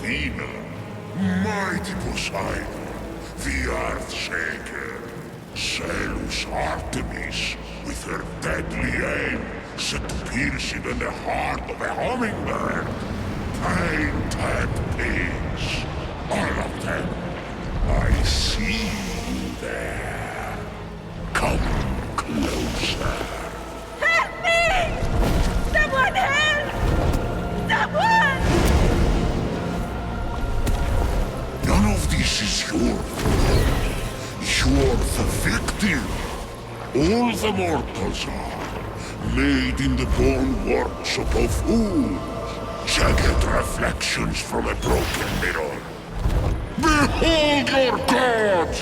Athena, mighty Poseidon, the Earth-shaker, Zeus Artemis, with her deadly aim set to pierce even the heart of a hummingbird, painted pigs, all of them. I see you there. Come closer. Help me! Someone help! Someone! None of this is your fault. You're the victim. All the mortals are, made in the bone workshop of fools, jagged reflections from a broken mirror. Behold your god!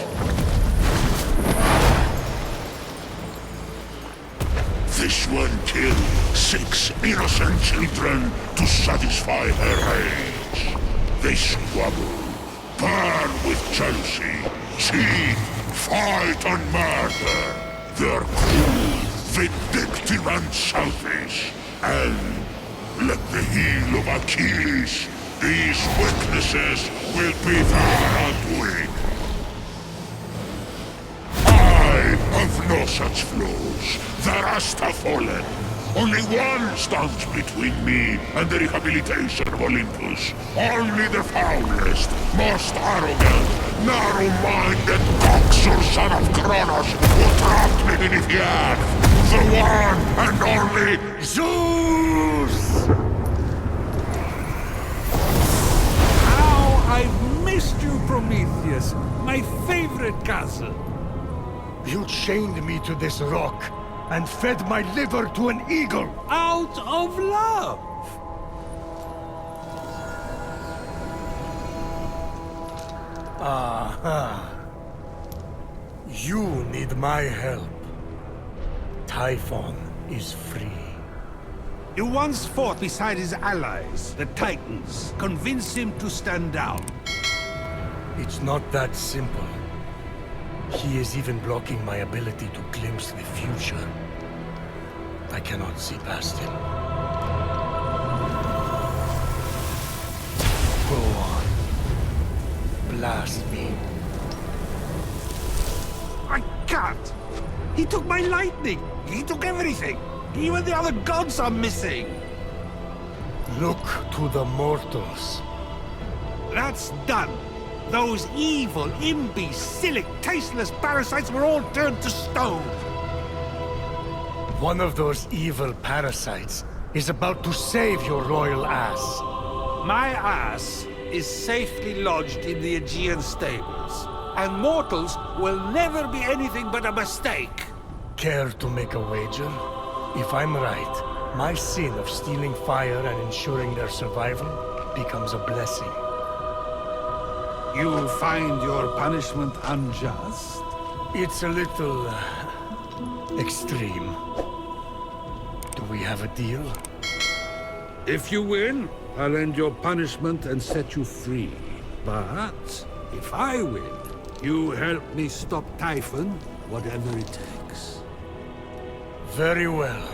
This one killed 6 innocent children to satisfy her rage. They squabble, burn with jealousy, cheat, fight and murder. They're cruel, vindictive and selfish. And, like the heel of Achilles, these weaknesses will be their undoing. I have no such flaws. The rest have fallen. Only one stands between me and the rehabilitation of Olympus. Only the foulest, most arrogant, narrow-minded coxer son of Kronos who trapped me beneath the earth. The one and only Zeus! How I've missed you, Prometheus, my favorite cousin. You chained me to this rock and fed my liver to an eagle! Out of love! Aha. You need my help. Typhon is free. You once fought beside his allies, the Titans. Convince him to stand down. It's not that simple. He is even blocking my ability to glimpse the future. I cannot see past him. Go on. Blast me. I can't! He took my lightning! He took everything! Even the other gods are missing! Look to the mortals. That's done! Those evil, imbecilic, tasteless parasites were all turned to stone! One of those evil parasites is about to save your royal ass. My ass is safely lodged in the Aegean stables, and mortals will never be anything but a mistake. Care to make a wager? If I'm right, my sin of stealing fire and ensuring their survival becomes a blessing. You find your punishment unjust? It's a little... extreme. Do we have a deal? If you win, I'll end your punishment and set you free. But if I win, you help me stop Typhon, whatever it takes. Very well.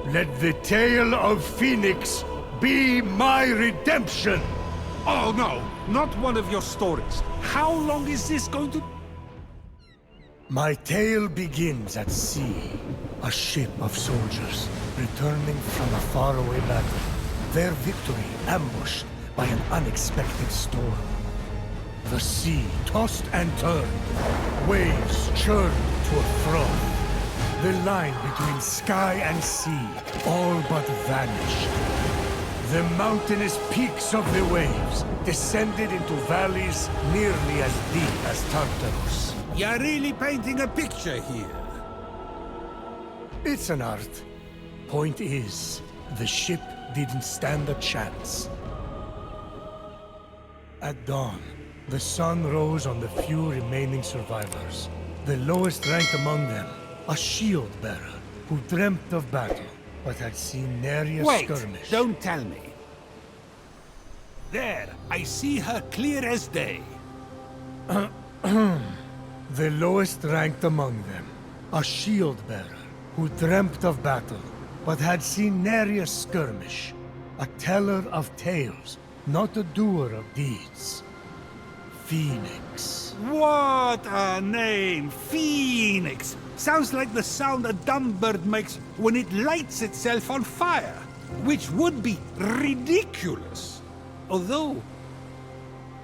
Let the tale of Phoenix be my redemption! Oh no, not one of your stories. How long is this going to... My tale begins at sea. A ship of soldiers returning from a faraway battle. Their victory ambushed by an unexpected storm. The sea tossed and turned. Waves churned to a froth. The line between sky and sea all but vanished. The mountainous peaks of the waves descended into valleys nearly as deep as Tartarus. You're really painting a picture here. It's an art. Point is, the ship didn't stand a chance. At dawn, the sun rose on the few remaining survivors. The lowest ranked among them, a shield-bearer who dreamt of battle, but had seen nary a skirmish. Don't tell me. There, I see her clear as day. The lowest ranked among them, a shield-bearer who dreamt of battle, but had seen nary a skirmish. A teller of tales not a doer of deeds. Fenyx. What a name! Phoenix! Sounds like the sound a dumb bird makes when it lights itself on fire, which would be ridiculous. Although,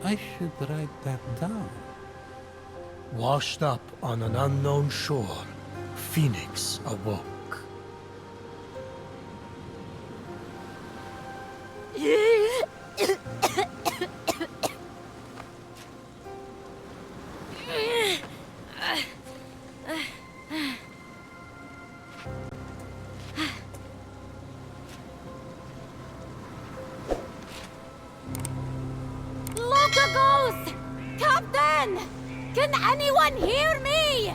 I should write that down. Washed up on an unknown shore, Fenyx awoke. Walkthroughs! Captain! Can anyone hear me?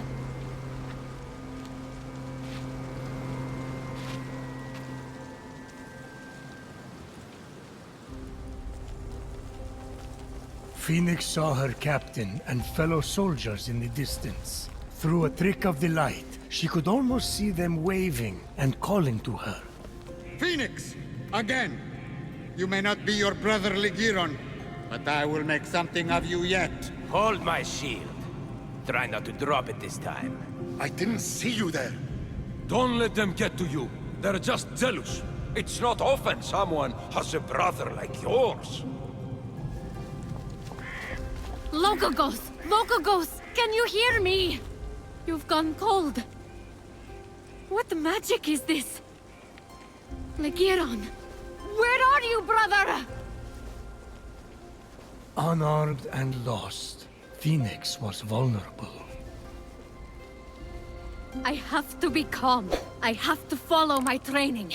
Fenyx saw her captain and fellow soldiers in the distance. Through a trick of the light, she could almost see them waving and calling to her. Fenyx! Again! You may not be your brother Ligiron, but I will make something of you yet. Hold my shield. Try not to drop it this time. I didn't see you there. Don't let them get to you. They're just jealous. It's not often someone has a brother like yours. Walkthroughs, can you hear me? You've gone cold. What magic is this? Ligiron, where are you, brother? Unarmed and lost, Fenyx was vulnerable. I have to be calm. I have to follow my training.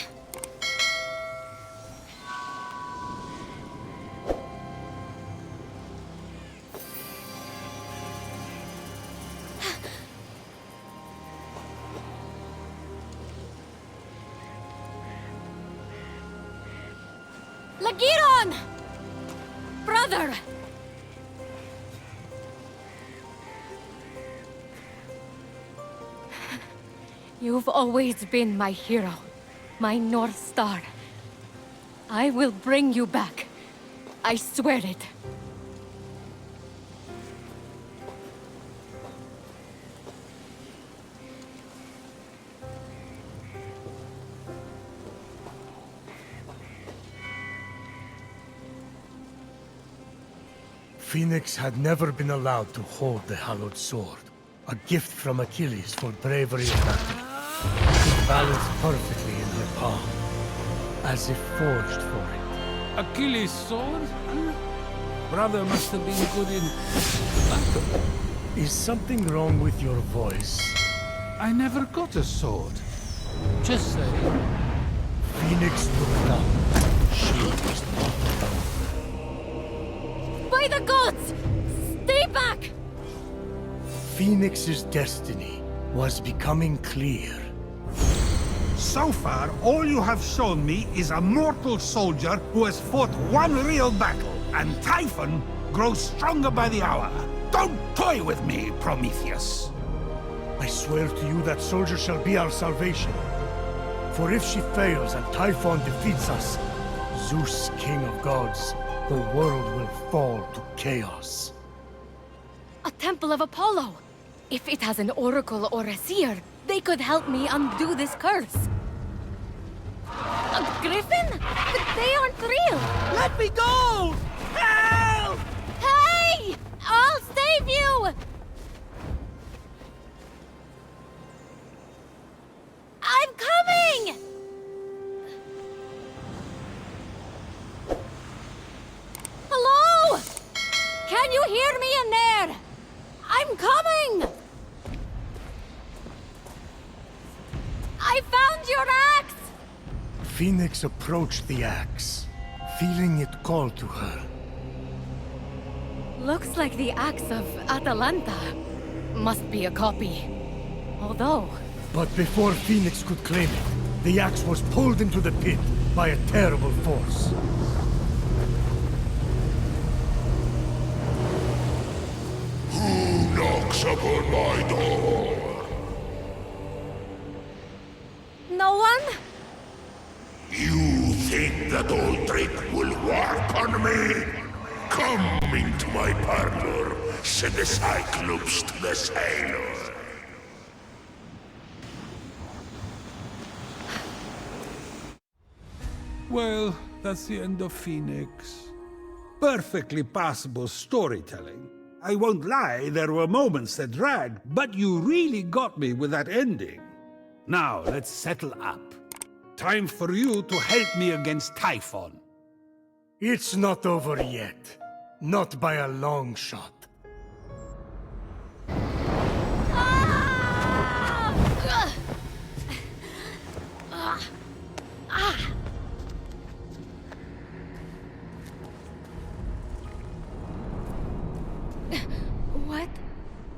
Ligiron! Brother! You've always been my hero, my North Star. I will bring you back. I swear it. Fenyx had never been allowed to hold the hallowed sword, a gift from Achilles for bravery in battle. It balanced perfectly in her palm, as if forged for it. Achilles' sword? Brother must have been good in battle. Is something wrong with your voice? I never got a sword. Just saying. Fenyx looked up. She was not alone. By the gods! Stay back! Fenyx's destiny was becoming clear. So far, all you have shown me is a mortal soldier who has fought one real battle, and Typhon grows stronger by the hour. Don't toy with me, Prometheus. I swear to you that soldier shall be our salvation. For if she fails and Typhon defeats us, Zeus, king of gods, the world will fall to chaos. A temple of Apollo! If it has an oracle or a seer, they could help me undo this curse. A griffin? But they aren't real! Let me go! Help! Hey! I'll save you! I'm coming! Hello? Can you hear me in there? I'm coming! I found your axe! Fenyx approached the axe, feeling it call to her. Looks like the axe of Atalanta. Must be a copy. Although... But before Fenyx could claim it, the axe was pulled into the pit by a terrible force. Who knocks upon my door? No one? You think that old trick will work on me? Come into my parlor, said the Cyclops to the sailor. Well, that's the end of Phoenix. Perfectly passable storytelling. I won't lie, there were moments that dragged, but you really got me with that ending. Now, let's settle up. Time for you to help me against Typhon. It's not over yet. Not by a long shot.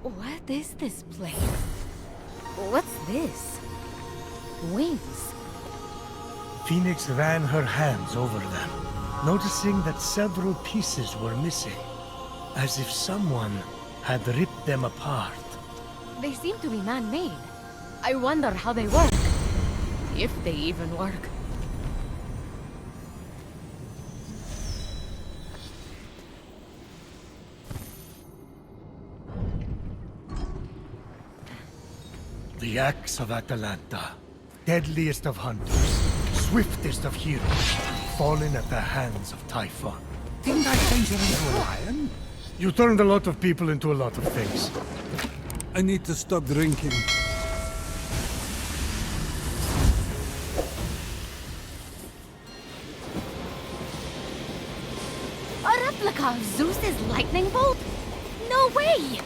What is this place? What's this? Wings. Phoenix ran her hands over them, noticing that several pieces were missing, as if someone had ripped them apart. They seem to be man-made. I wonder how they work. If they even work. The axe of Atalanta, deadliest of hunters, swiftest of heroes, fallen at the hands of Typhon. Didn't I change it into a lion? You turned a lot of people into a lot of things. I need to stop drinking. A replica of Zeus's lightning bolt? No way!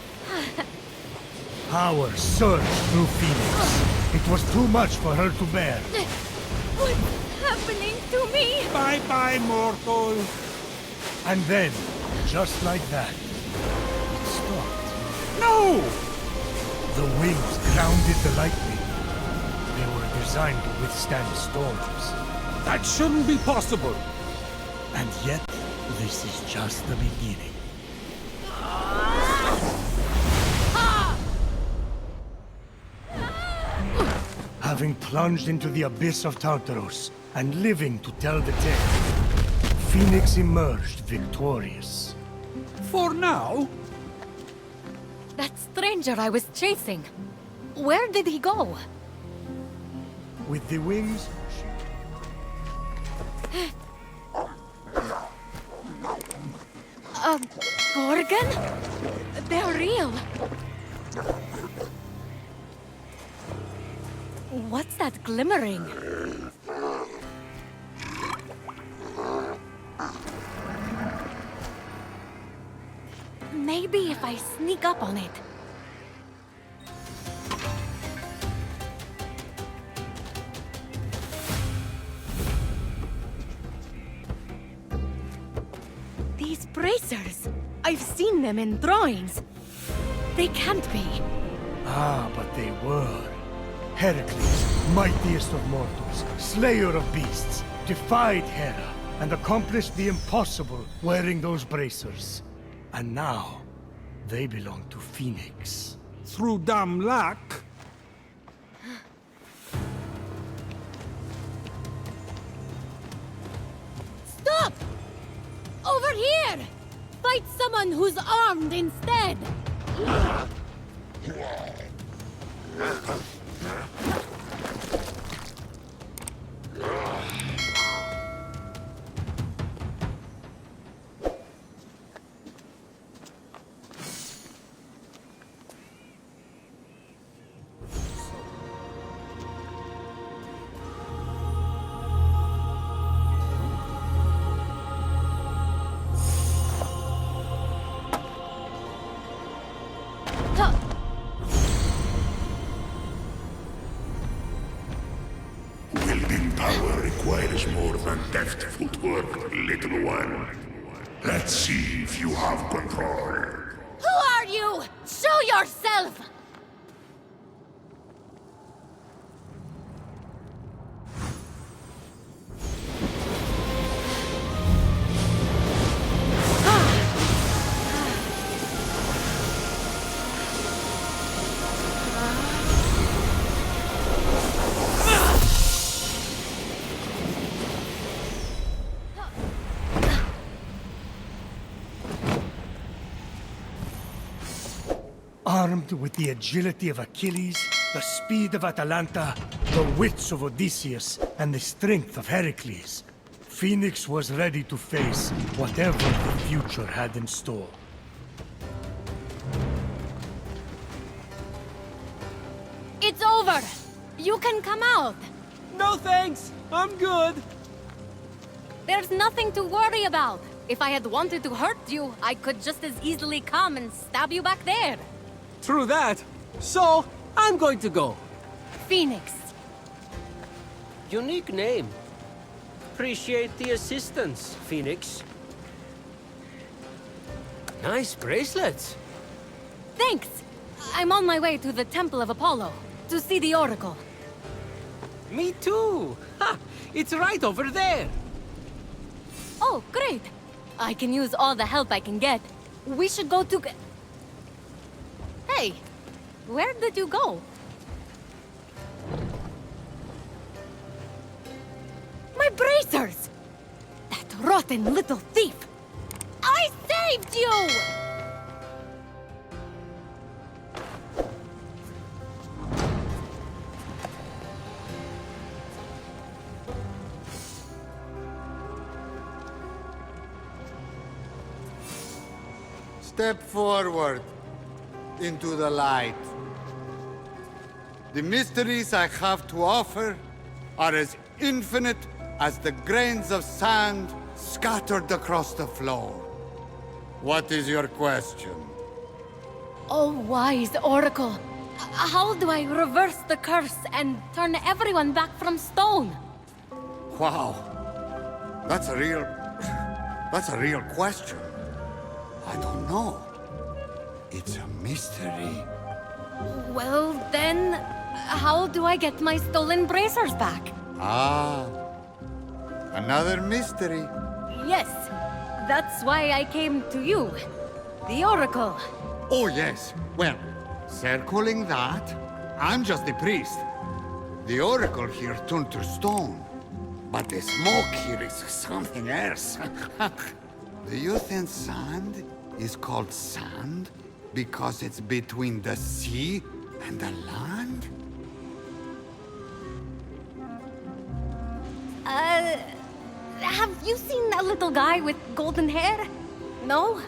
Power surged through Phoenix. It was too much for her to bear. What's happening to me? Bye-bye, mortal. And then, just like that, it stopped. No! The wings grounded the lightning. They were designed to withstand storms. That shouldn't be possible. And yet, this is just the beginning. Having plunged into the abyss of Tartaros and living to tell the tale, Phoenix emerged victorious. For now? That stranger I was chasing. Where did he go? With the wings, Gorgon? They're real. What's that glimmering? Maybe if I sneak up on it. These bracers! I've seen them in drawings. They can't be. Ah, but they were. Heracles, mightiest of mortals, slayer of beasts, defied Hera and accomplished the impossible wearing those bracers. And now, they belong to Phoenix. Through dumb luck? Stop! Over here! Fight someone who's armed instead! Wielding power requires more than deft footwork, little one. Let's see if you have control. Who are you? Show yourself! Armed with the agility of Achilles, the speed of Atalanta, the wits of Odysseus, and the strength of Heracles, Phoenix was ready to face whatever the future had in store. It's over! You can come out! No thanks! I'm good! There's nothing to worry about. If I had wanted to hurt you, I could just as easily come and stab you back there. True that. So, I'm going to go. Phoenix. Unique name. Appreciate the assistance, Phoenix. Nice bracelets. Thanks. I'm on my way to the Temple of Apollo to see the Oracle. Me too. Ha! It's right over there. Oh, great. I can use all the help I can get. We should go to... Hey, where did you go? My bracers! That rotten little thief! I saved you! Step forward into the light. The mysteries I have to offer are as infinite as the grains of sand scattered across the floor. What is your question? Oh, wise Oracle. How do I reverse the curse and turn everyone back from stone? Wow. That's a real question. I don't know. It's a mystery. Well, then, how do I get my stolen bracers back? Ah, another mystery. Yes, that's why I came to you, the Oracle. Oh, yes. Well, circling that, I'm just the priest. The Oracle here turned to stone. But the smoke here is something else. Do you think sand is called sand because it's between the sea and the land? Have you seen a little guy with golden hair? No?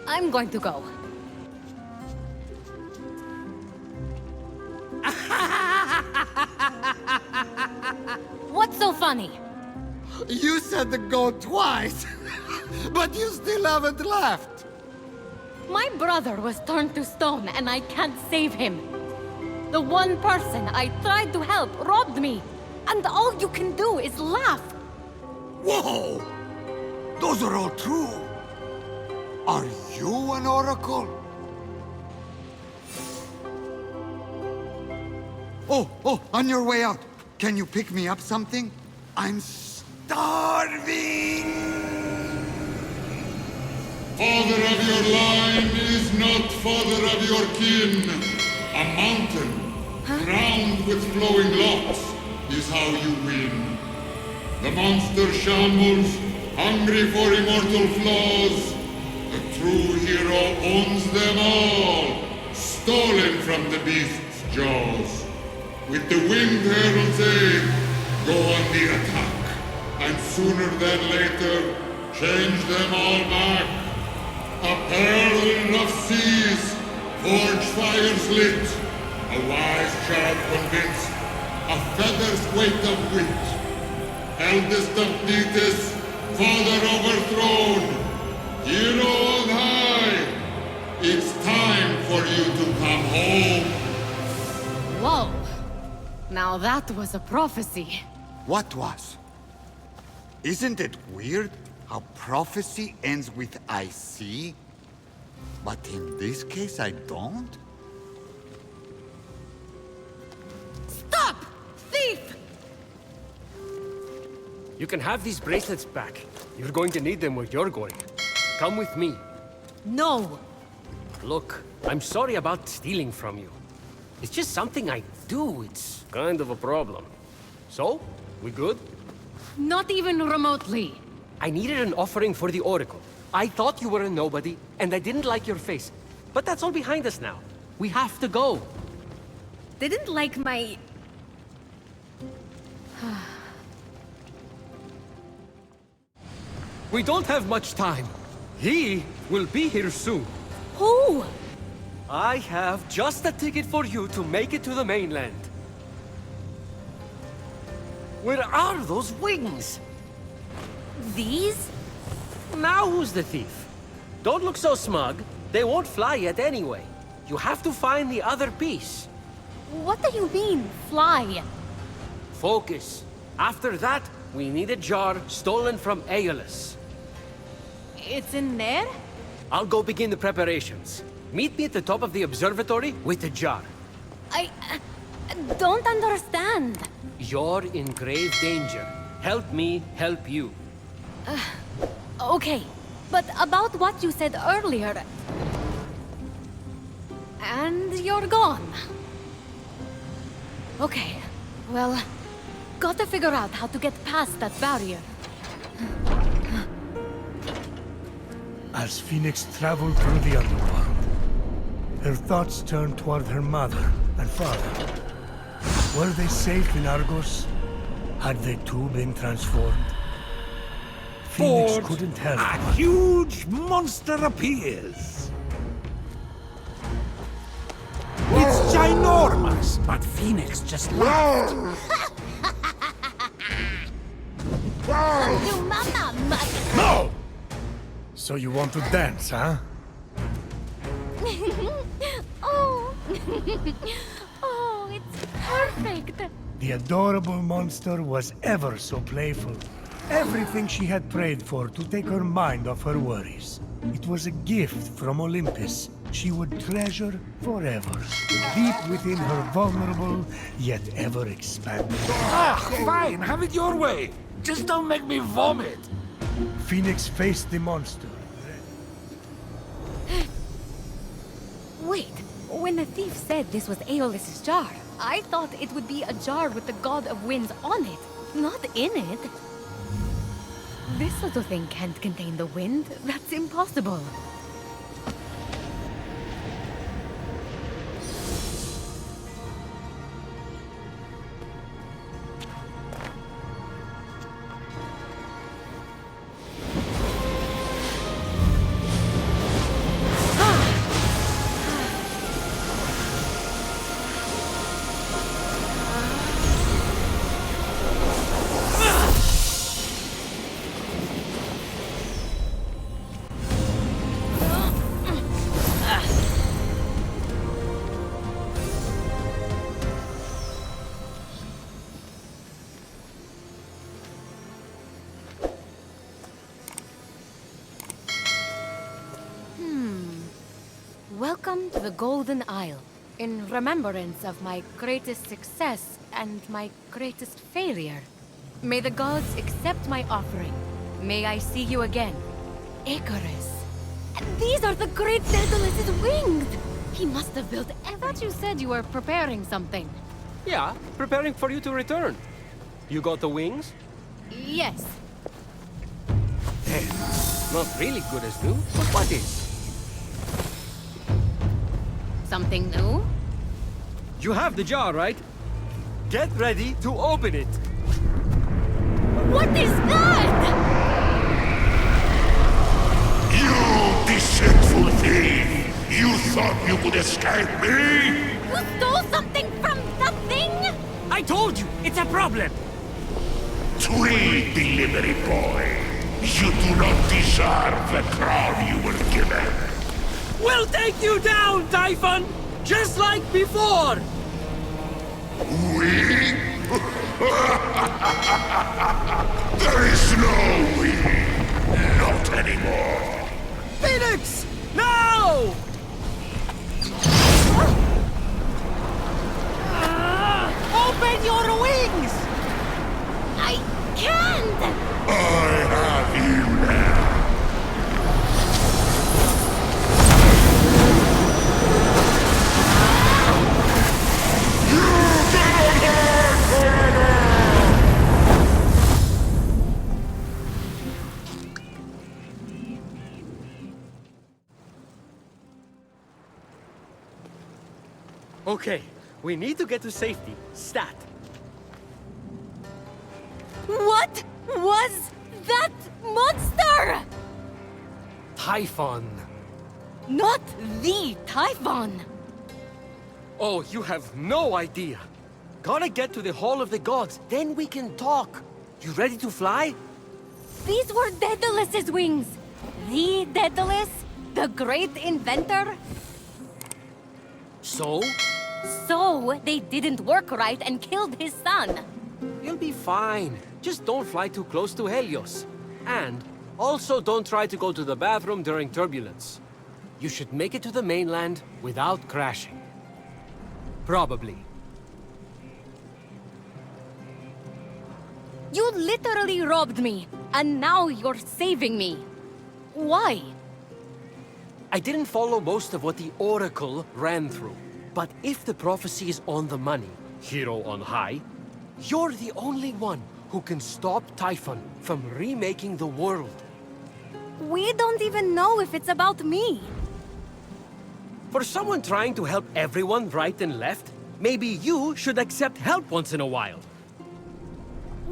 I'm going to go. What's so funny? You said to go twice, but you still haven't left. My brother was turned to stone and I can't save him. The one person I tried to help robbed me, and all you can do is laugh. Whoa! Those are all true. Are you an oracle? Oh, on your way out, can you pick me up something? I'm starving! Father of your line is not father of your kin. A mountain, crowned with flowing locks, is how you win. The monster shambles, hungry for immortal flaws. The true hero owns them all, stolen from the beast's jaws. With the winged herald's aid, go on the attack, and sooner than later, change them all back. A pearl in rough seas, forge fires lit, a wise child convinced, a feather's weight of wit. Eldest of Thetis, father overthrown, hero on high, it's time for you to come home. Whoa. Now that was a prophecy. What was? Isn't it weird how prophecy ends with I see? But in this case, I don't? Stop! Thief! You can have these bracelets back. You're going to need them where you're going. Come with me. No. Look, I'm sorry about stealing from you. It's just something I do. It's kind of a problem. So, we good? Not even remotely. I needed an offering for the Oracle. I thought you were a nobody, and I didn't like your face. But that's all behind us now. We have to go. Didn't like my... We don't have much time. He will be here soon. Who? I have just a ticket for you to make it to the mainland. Where are those wings? These? Now who's the thief? Don't look so smug. They won't fly yet anyway. You have to find the other piece. What do you mean, fly? Focus. After that, we need a jar stolen from Aeolus. It's in there? I'll go begin the preparations. Meet me at the top of the observatory with the jar. I don't understand. You're in grave danger. Help me help you. Okay, but about what you said earlier... And you're gone. Okay, well, gotta figure out how to get past that barrier. As Fenyx traveled through the underworld, her thoughts turned toward her mother and father. Were they safe in Argos? Had they too been transformed? Fenyx Ford, couldn't help a but... huge monster appears. It's ginormous, but Phoenix just laughed. You mama, mother. No! So you want to dance, huh? Oh. Oh, it's perfect. The adorable monster was ever so playful. Everything she had prayed for to take her mind off her worries. It was a gift from Olympus she would treasure forever, deep within her vulnerable, yet ever-expanding. Ah, fine, have it your way. Just don't make me vomit. Fenyx faced the monster. Wait, when the thief said this was Aeolus' jar, I thought it would be a jar with the god of winds on it, not in it. This little thing can't contain the wind. That's impossible. Welcome to the Golden Isle. In remembrance of my greatest success and my greatest failure. May the gods accept my offering. May I see you again. Icarus. These are the great Daedalus's wings! He must have built... I thought you said you were preparing something. Yeah, preparing for you to return. You got the wings? Yes. Not really good as new, but what is? Something new? You have the jar, right? Get ready to open it. What is that? You deceitful thief! You thought you could escape me? You stole something from the thing? I told you, it's a problem. Tweed delivery boy! You do not deserve the crown you were given! We'll take you down, Typhon! Just like before! We? There is no we! Not anymore! Phoenix! No! Open your wings! I can't! I have you now! Okay, we need to get to safety. Stat. What was that monster? Typhon. Not the Typhon. Oh, you have no idea. Gotta get to the Hall of the Gods, then we can talk. You ready to fly? These were Daedalus's wings. The Daedalus, the great inventor. So? So they didn't work right and killed his son. You'll be fine. Just don't fly too close to Helios. And also don't try to go to the bathroom during turbulence. You should make it to the mainland without crashing. Probably. You literally robbed me, and now you're saving me. Why? I didn't follow most of what the Oracle ran through. But if the prophecy is on the money, hero on high, you're the only one who can stop Typhon from remaking the world. We don't even know if it's about me. For someone trying to help everyone right and left, maybe you should accept help once in a while.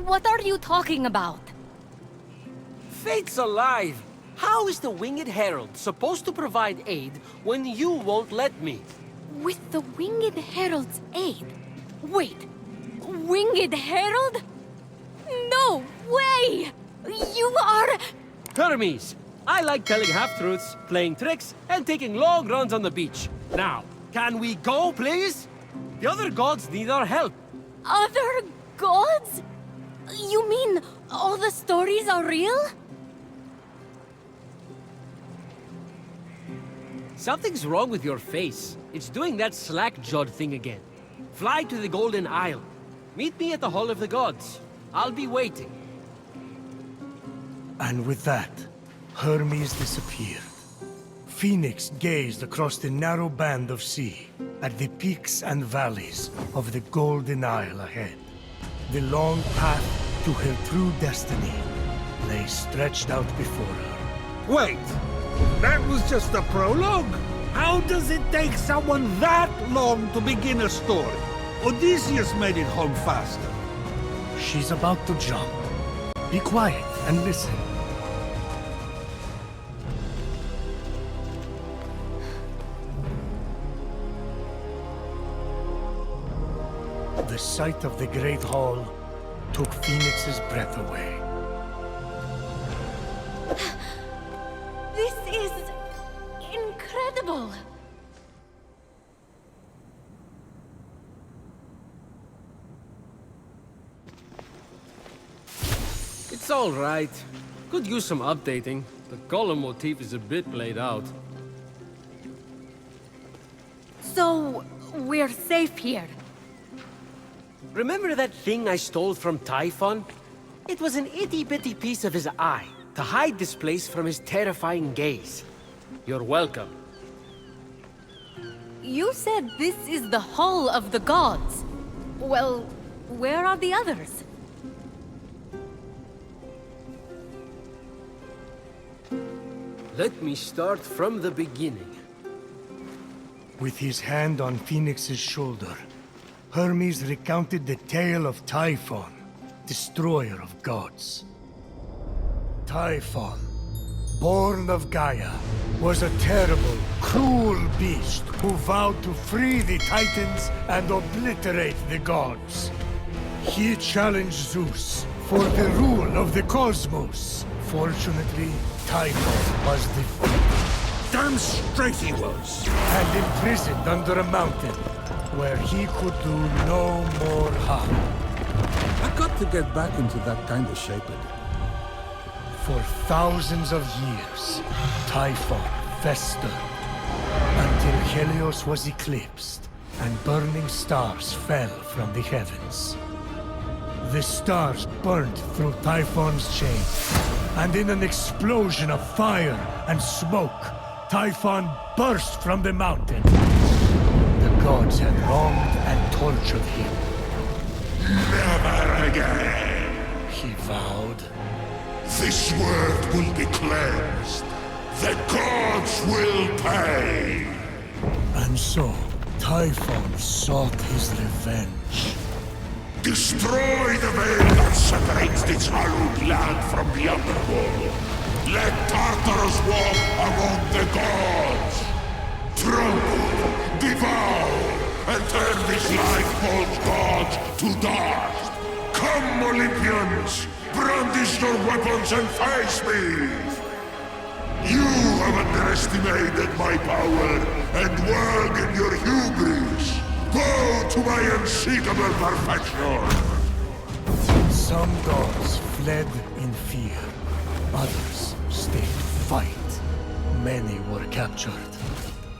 What are you talking about? Fate's alive! How is the Winged Herald supposed to provide aid when you won't let me? With the Winged Herald's aid? Wait, Winged Herald? No way! You are... Hermes! I like telling half-truths, playing tricks, and taking long runs on the beach. Now, can we go, please? The other gods need our help. Other gods? You mean all the stories are real? Something's wrong with your face. It's doing that slack-jawed thing again. Fly to the Golden Isle. Meet me at the Hall of the Gods. I'll be waiting. And with that, Hermes disappeared. Phoenix gazed across the narrow band of sea, at the peaks and valleys of the Golden Isle ahead. The long path to her true destiny lay stretched out before her. Wait! That was just the prologue? How does it take someone that long to begin a story? Odysseus made it home faster. She's about to jump. Be quiet and listen. The sight of the Great Hall took Phoenix's breath away. This is... incredible! It's all right. Could use some updating. The column motif is a bit played out. So, we're safe here. Remember that thing I stole from Typhon? It was an itty-bitty piece of his eye, to hide this place from his terrifying gaze. You're welcome. You said this is the Hall of the Gods. Well, where are the others? Let me start from the beginning. With his hand on Phoenix's shoulder, Hermes recounted the tale of Typhon, destroyer of gods. Typhon, born of Gaia, was a terrible, cruel beast who vowed to free the Titans and obliterate the gods. He challenged Zeus for the rule of the cosmos. Fortunately, Typhon was defeated. Damn straight he was! And imprisoned under a mountain, where he could do no more harm. I got to get back into that kind of shape again. For thousands of years, Typhon festered, until Helios was eclipsed, and burning stars fell from the heavens. The stars burnt through Typhon's chain, and in an explosion of fire and smoke, Typhon burst from the mountain. The gods had wronged and tortured him. Never again! He vowed. This world will be cleansed. The gods will pay! And so, Typhon sought his revenge. Destroy the veil that separates this hallowed land from the underworld. Let Tartarus walk among the gods. Trample, devour, and turn this life-forged gods to dust. Come, Olympians! Brandish your weapons and face me! You have underestimated my power and work in your hubris. Go to my unseekable perfection! Some gods fled in fear. Others stayed to fight. Many were captured.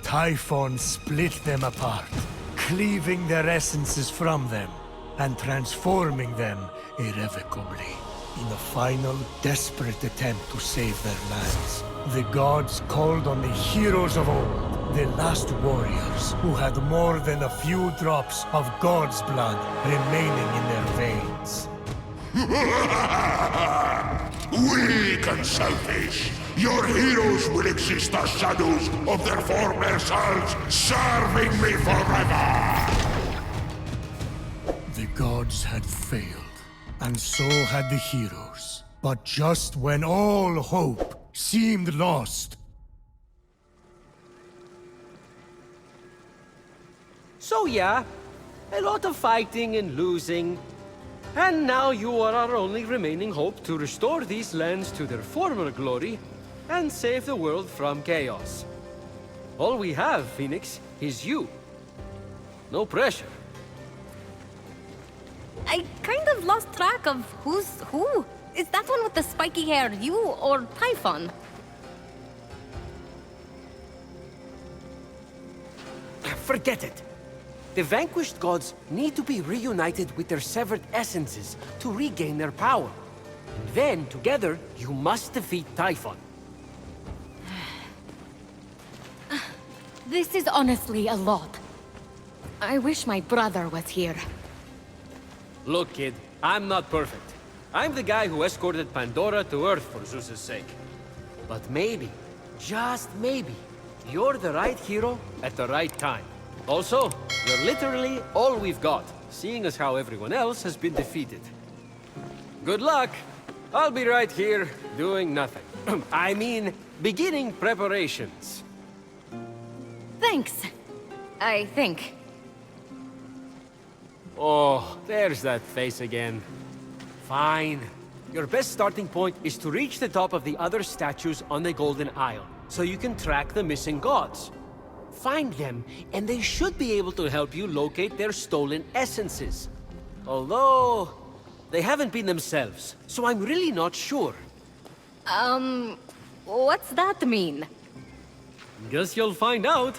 Typhon split them apart, cleaving their essences from them and transforming them irrevocably. In a final, desperate attempt to save their lands, the gods called on the heroes of old, the last warriors who had more than a few drops of God's blood remaining in their veins. Weak and selfish, your heroes will exist as shadows of their former selves, serving me forever! The gods had failed, and so had the heroes. But just when all hope seemed lost, So yeah, a lot of fighting and losing. And now you are our only remaining hope to restore these lands to their former glory and save the world from chaos. All we have, Phoenix, is you. No pressure. I kind of lost track of who's who. Is that one with the spiky hair you or Typhon? Forget it. The vanquished gods need to be reunited with their severed essences to regain their power. And then, together, you must defeat Typhon. This is honestly a lot. I wish my brother was here. Look, kid, I'm not perfect. I'm the guy who escorted Pandora to Earth for Zeus's sake. But maybe, just maybe, you're the right hero at the right time. Also, you're literally all we've got, seeing as how everyone else has been defeated. Good luck! I'll be right here, doing nothing. I mean, beginning preparations. Thanks. I think. Oh, there's that face again. Fine. Your best starting point is to reach the top of the other statues on the Golden Isle, so you can track the missing gods. Find them, and they should be able to help you locate their stolen essences. Although, they haven't been themselves, so I'm really not sure. What's that mean? Guess you'll find out.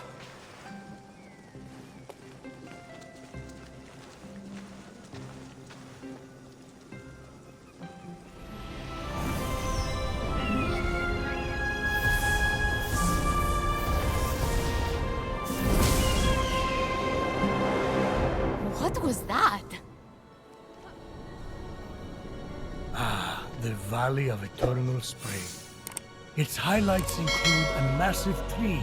What was that? the Valley of Eternal Spring. Its highlights include a massive tree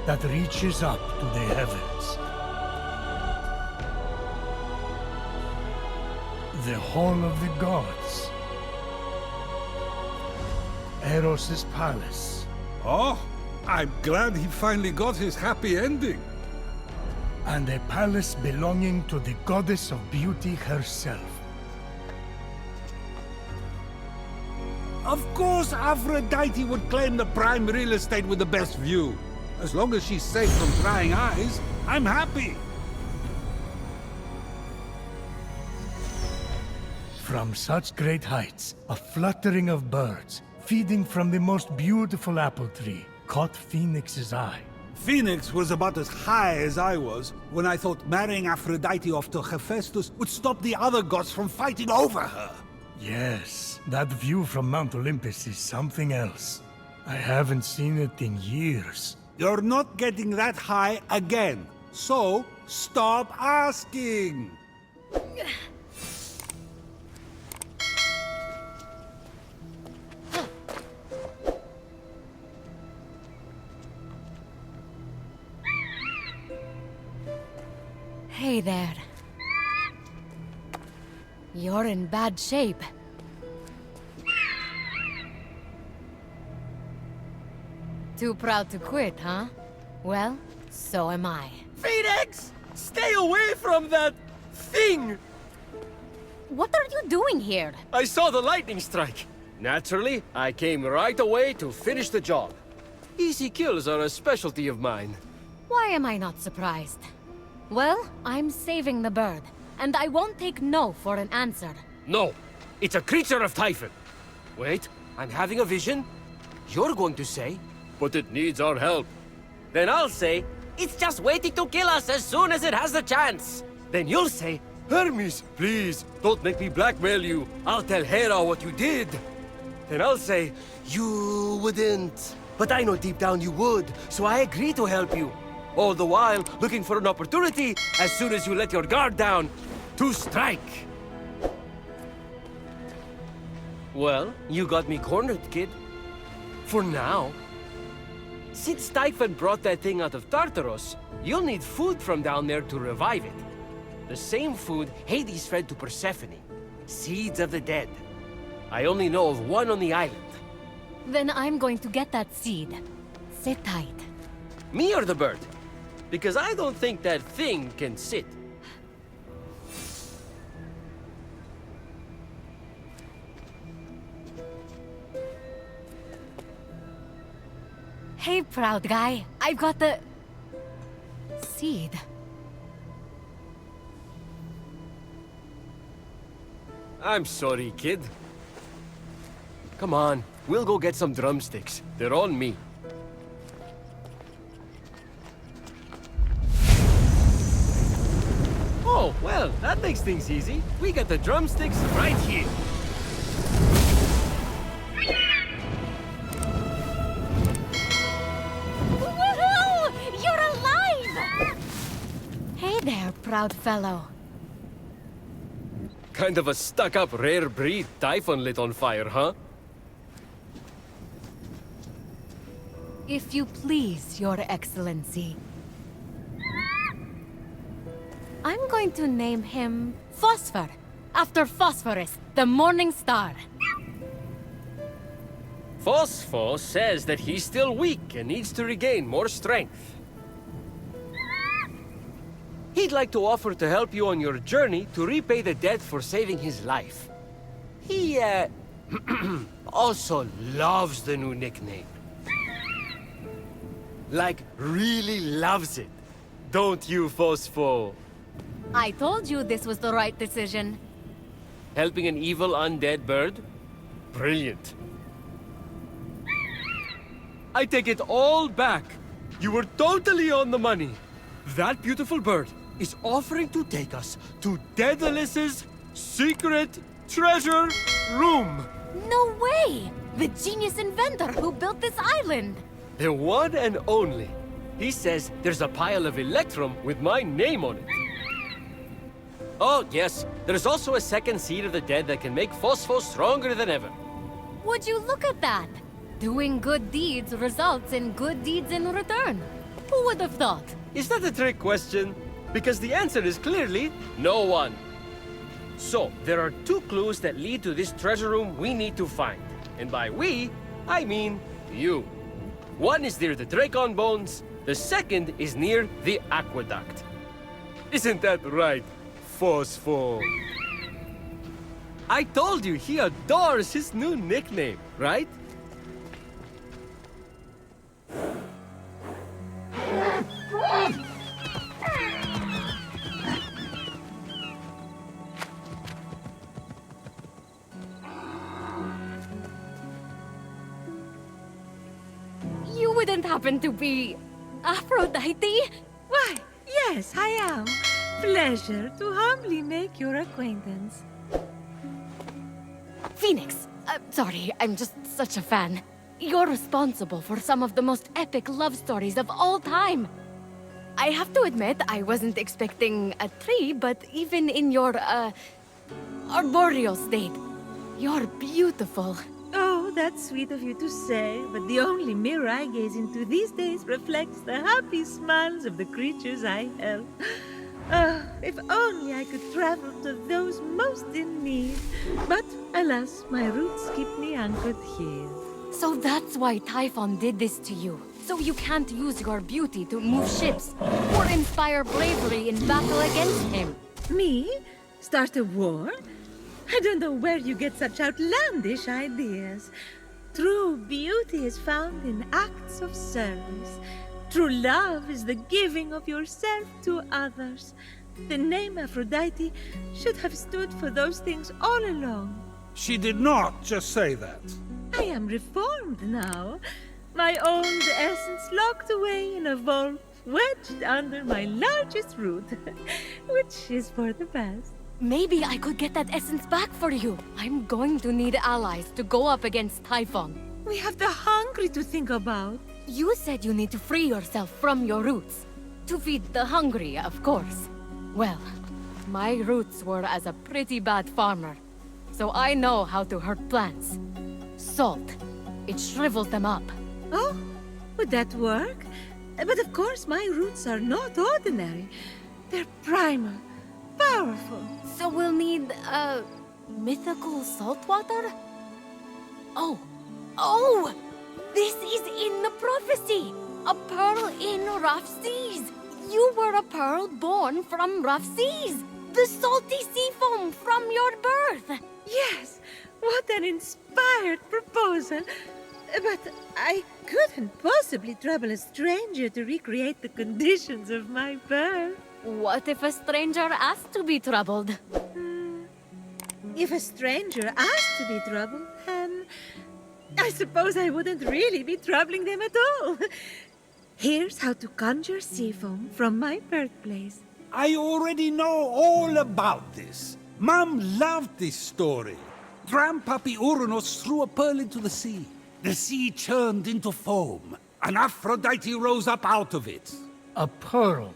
that reaches up to the heavens. The Hall of the Gods. Eros' palace. Oh, I'm glad he finally got his happy ending. And a palace belonging to the Goddess of Beauty herself. Of course, Aphrodite would claim the prime real estate with the best view. As long as she's safe from prying eyes, I'm happy. From such great heights, a fluttering of birds, feeding from the most beautiful apple tree, caught Phoenix's eye. Phoenix was about as high as I was when I thought marrying Aphrodite off to Hephaestus would stop the other gods from fighting over her. Yes, that view from Mount Olympus is something else. I haven't seen it in years. You're not getting that high again, so stop asking. Hey there. You're in bad shape. Too proud to quit, huh? Well, so am I. Fenyx! Stay away from that thing! What are you doing here? I saw the lightning strike. Naturally, I came right away to finish the job. Easy kills are a specialty of mine. Why am I not surprised? Well, I'm saving the bird, and I won't take no for an answer. No, it's a creature of Typhon. Wait, I'm having a vision. You're going to say, but it needs our help. Then I'll say, it's just waiting to kill us as soon as it has the chance. Then you'll say, Hermes, please, don't make me blackmail you. I'll tell Hera what you did. Then I'll say, you wouldn't. But I know deep down you would, so I agree to help you. All the while, looking for an opportunity, as soon as you let your guard down, to strike. Well, you got me cornered, kid. For now. Since Typhon brought that thing out of Tartaros, you'll need food from down there to revive it. The same food Hades fed to Persephone. Seeds of the dead. I only know of one on the island. Then I'm going to get that seed. Sit tight. Me or the bird? Because I don't think that thing can sit. Hey, proud guy. I've got the... seed. I'm sorry, kid. Come on, we'll go get some drumsticks. They're on me. Oh, well, that makes things easy. We got the drumsticks right here. Woohoo! You're alive! Hey there, proud fellow. Kind of a stuck-up rare breed Typhon lit on fire, huh? If you please, Your Excellency. I'm going to name him Phosphor, after Phosphorus, the morning star. Phosphor says that he's still weak and needs to regain more strength. He'd like to offer to help you on your journey to repay the debt for saving his life. He, also loves the new nickname. Like, really loves it. Don't you, Phosphor? I told you this was the right decision. Helping an evil undead bird? Brilliant. I take it all back. You were totally on the money. That beautiful bird is offering to take us to Daedalus's secret treasure room. No way! The genius inventor who built this island! The one and only. He says there's a pile of Electrum with my name on it. Oh, yes. There's also a second seed of the dead that can make Phosphor stronger than ever. Would you look at that? Doing good deeds results in good deeds in return. Who would have thought? Is that a trick question? Because the answer is clearly no one. So, there are two clues that lead to this treasure room we need to find. And by we, I mean you. One is near the Dracon Bones, the second is near the Aqueduct. Isn't that right, Phosphor? I told you he adores his new nickname, right? You wouldn't happen to be... Aphrodite? Why, yes, I am. Pleasure to humbly make your acquaintance. Fenyx. Sorry, I'm just such a fan. You're responsible for some of the most epic love stories of all time. I have to admit, I wasn't expecting a tree, but even in your, arboreal state, you're beautiful. Oh, that's sweet of you to say, but the only mirror I gaze into these days reflects the happy smiles of the creatures I help. Oh, if only I could travel to those most in need. But alas, my roots keep me anchored here. So that's why Typhon did this to you. So you can't use your beauty to move ships or inspire bravery in battle against him. Me? Start a war? I don't know where you get such outlandish ideas. True beauty is found in acts of service. True love is the giving of yourself to others. The name Aphrodite should have stood for those things all along. She did not just say that. I am reformed now. My old essence locked away in a vault, wedged under my largest root, which is for the best. Maybe I could get that essence back for you. I'm going to need allies to go up against Typhon. We have the hungry to think about. You said you need to free yourself from your roots. To feed the hungry, of course. Well, my roots were as a pretty bad farmer, so I know how to hurt plants. Salt. It shrivels them up. Oh, would that work? But of course, my roots are not ordinary. They're primal, powerful. So we'll need, mythical salt water? Oh! This is in the prophecy! A pearl in rough seas! You were a pearl born from rough seas! The salty sea foam from your birth! Yes, what an inspired proposal! But I couldn't possibly trouble a stranger to recreate the conditions of my birth. What if a stranger asked to be troubled? If a stranger asked to be troubled, then I suppose I wouldn't really be troubling them at all. Here's how to conjure sea foam from my birthplace. I already know all about this. Mom loved this story. Grandpappy Uranus threw a pearl into the sea. The sea churned into foam, and Aphrodite rose up out of it. A pearl?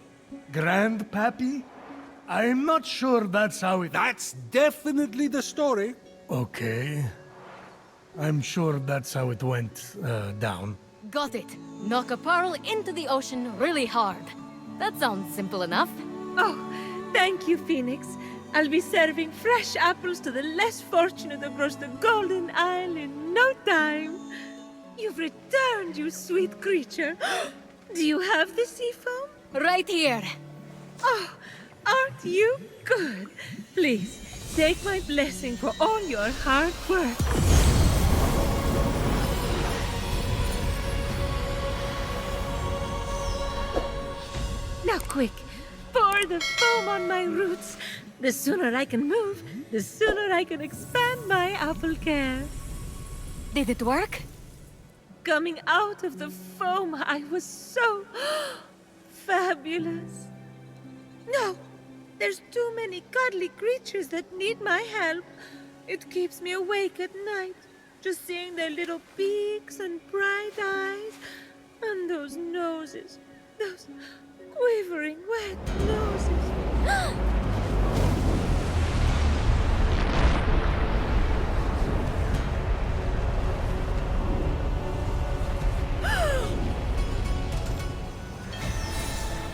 Grandpappy? I'm not sure that's how it... That's definitely the story. Okay. I'm sure that's how it went down. Got it. Knock a pearl into the ocean really hard. That sounds simple enough. Oh, thank you, Phoenix. I'll be serving fresh apples to the less fortunate across the Golden Isle in no time. You've returned, you sweet creature. Do you have the sea foam? Right here. Oh, aren't you good? Please, take my blessing for all your hard work. Now quick, pour the foam on my roots. The sooner I can move, the sooner I can expand my apple care. Did it work? Coming out of the foam, I was so fabulous. No, there's too many cuddly creatures that need my help. It keeps me awake at night, just seeing their little beaks and bright eyes, and those noses, those quivering wet noses.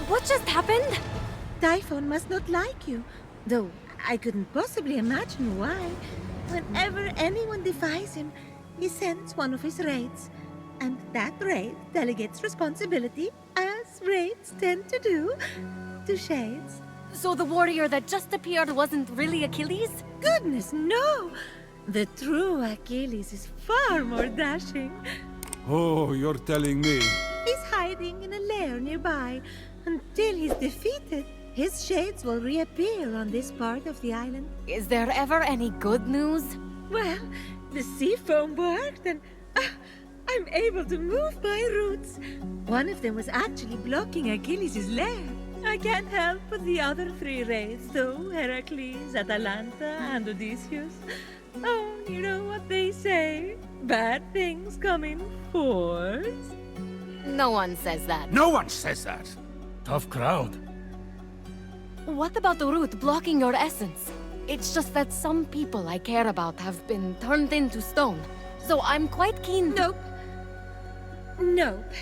What just happened? Typhon must not like you, though I couldn't possibly imagine why. Whenever anyone defies him, he sends one of his raids. And that raid delegates responsibility, as raids tend to do, to shades. So the warrior that just appeared wasn't really Achilles? Goodness, no! The true Achilles is far more dashing. Oh, you're telling me. He's hiding in a lair nearby. Until he's defeated, his shades will reappear on this part of the island. Is there ever any good news? Well, the sea foam worked and I'm able to move my roots. One of them was actually blocking Achilles' lair. I can't help but the other three raids, though, Heracles, Atalanta, and Odysseus. Oh, you know what they say. Bad things come in fours. No one says that. No one says that. Tough crowd. What about the root blocking your essence? It's just that some people I care about have been turned into stone. So I'm quite keen to... Nope.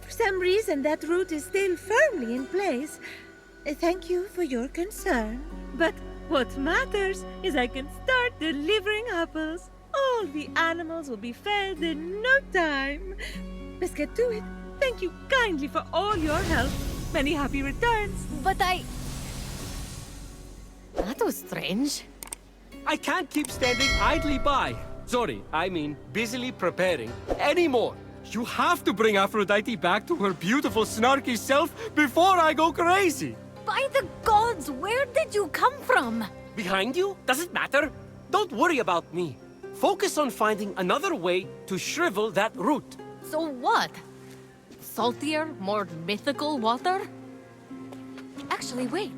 For some reason, that root is still firmly in place. Thank you for your concern. But what matters is I can start delivering apples. All the animals will be fed in no time. Let's get to it. Thank you kindly for all your help. Many happy returns. But That was strange. I can't keep standing idly by. Sorry, I mean busily preparing anymore. You have to bring Aphrodite back to her beautiful, snarky self before I go crazy. By the gods, where did you come from? Behind you? Does it matter? Don't worry about me. Focus on finding another way to shrivel that root. So what? Saltier, more mythical water? Actually, wait.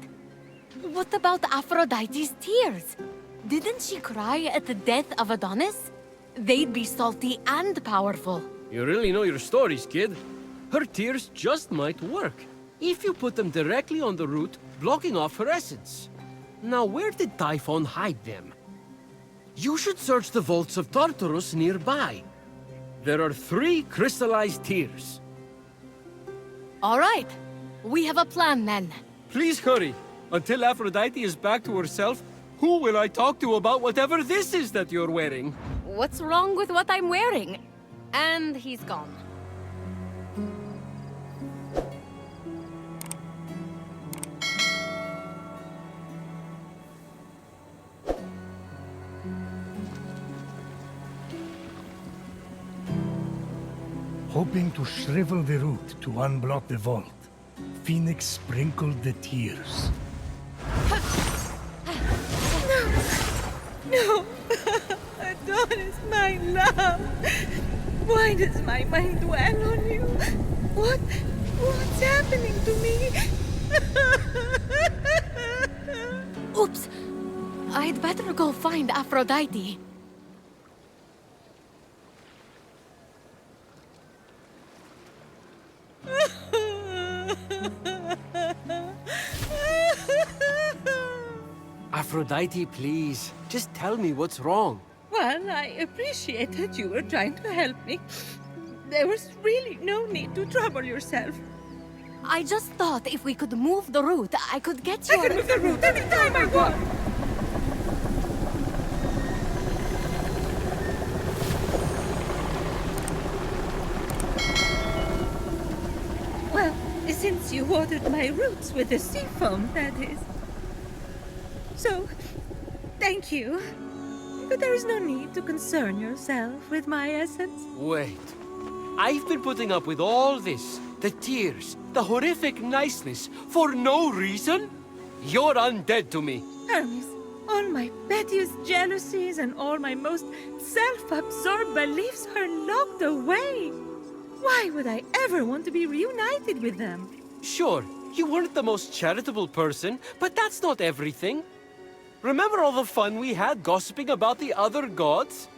What about Aphrodite's tears? Didn't she cry at the death of Adonis? They'd be salty and powerful. You really know your stories, kid. Her tears just might work, if you put them directly on the root, blocking off her essence. Now, where did Typhon hide them? You should search the vaults of Tartarus nearby. There are 3 crystallized tears. All right. We have a plan then. Please hurry. Until Aphrodite is back to herself, who will I talk to about whatever this is that you're wearing? What's wrong with what I'm wearing? And he's gone. Hoping to shrivel the root to unblock the vault, Fenyx sprinkled the tears. No! Adonis, my love! Why does my mind dwell on you? What's happening to me? Oops! I'd better go find Aphrodite. Aphrodite, please. Just tell me what's wrong. Well, I appreciate that you were trying to help me. There was really no need to trouble yourself. I just thought if we could move the root, I could get you. I can move the root any time I want! Well, since you watered my roots with the sea foam, that is. So, thank you. But there is no need to concern yourself with my essence. Wait. I've been putting up with all this. The tears, the horrific niceness, for no reason? You're undead to me. Hermes, all my pettiest jealousies and all my most self-absorbed beliefs are locked away. Why would I ever want to be reunited with them? Sure, you weren't the most charitable person, but that's not everything. Remember all the fun we had gossiping about the other gods?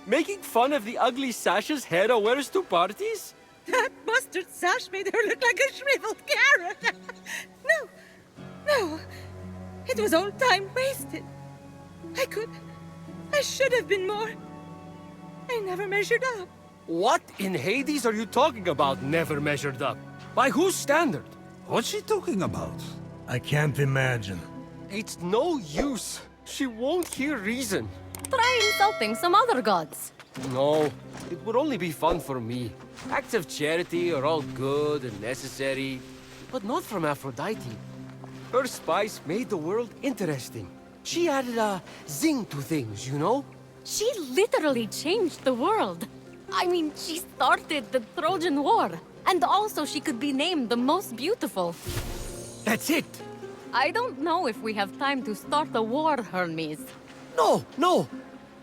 Making fun of the ugly sashes Hera wears to parties? That mustard sash made her look like a shriveled carrot. No. It was all time wasted. I should have been more. I never measured up. What in Hades are you talking about, never measured up? By whose standard? What's she talking about? I can't imagine. It's no use. She won't hear reason. Try insulting some other gods. No, it would only be fun for me. Acts of charity are all good and necessary, but not from Aphrodite. Her spice made the world interesting. She added a zing to things, you know? She literally changed the world. I mean, she started the Trojan War. And also she could be named the most beautiful. That's it! I don't know if we have time to start a war, Hermes. No!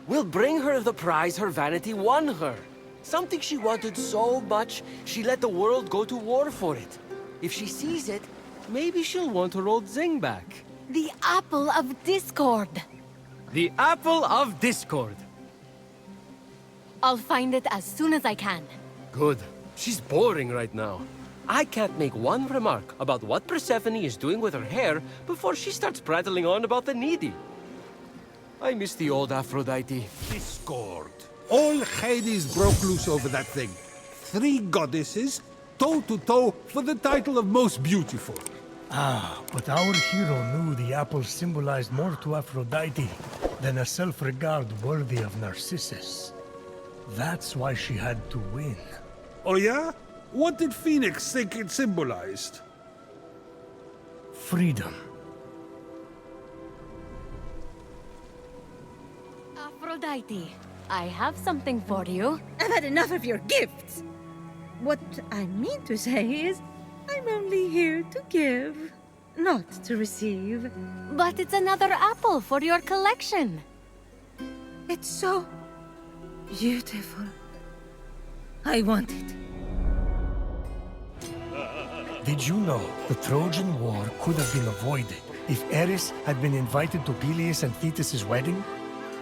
We'll bring her the prize her vanity won her. Something she wanted so much, she let the world go to war for it. If she sees it, maybe she'll want her old zing back. The Apple of Discord. The Apple of Discord. I'll find it as soon as I can. Good. She's boring right now. I can't make one remark about what Persephone is doing with her hair before she starts prattling on about the needy. I miss the old Aphrodite. Discord. All Hades broke loose over that thing. 3 goddesses, toe-to-toe for the title of most beautiful. But our hero knew the apple symbolized more to Aphrodite than a self-regard worthy of Narcissus. That's why she had to win. Oh yeah? What did Phoenix think it symbolized? Freedom. Aphrodite, I have something for you. I've had enough of your gifts. What I mean to say is, I'm only here to give, not to receive. But it's another apple for your collection. It's so beautiful. I want it. Did you know the Trojan War could have been avoided if Eris had been invited to Peleus and Thetis' wedding?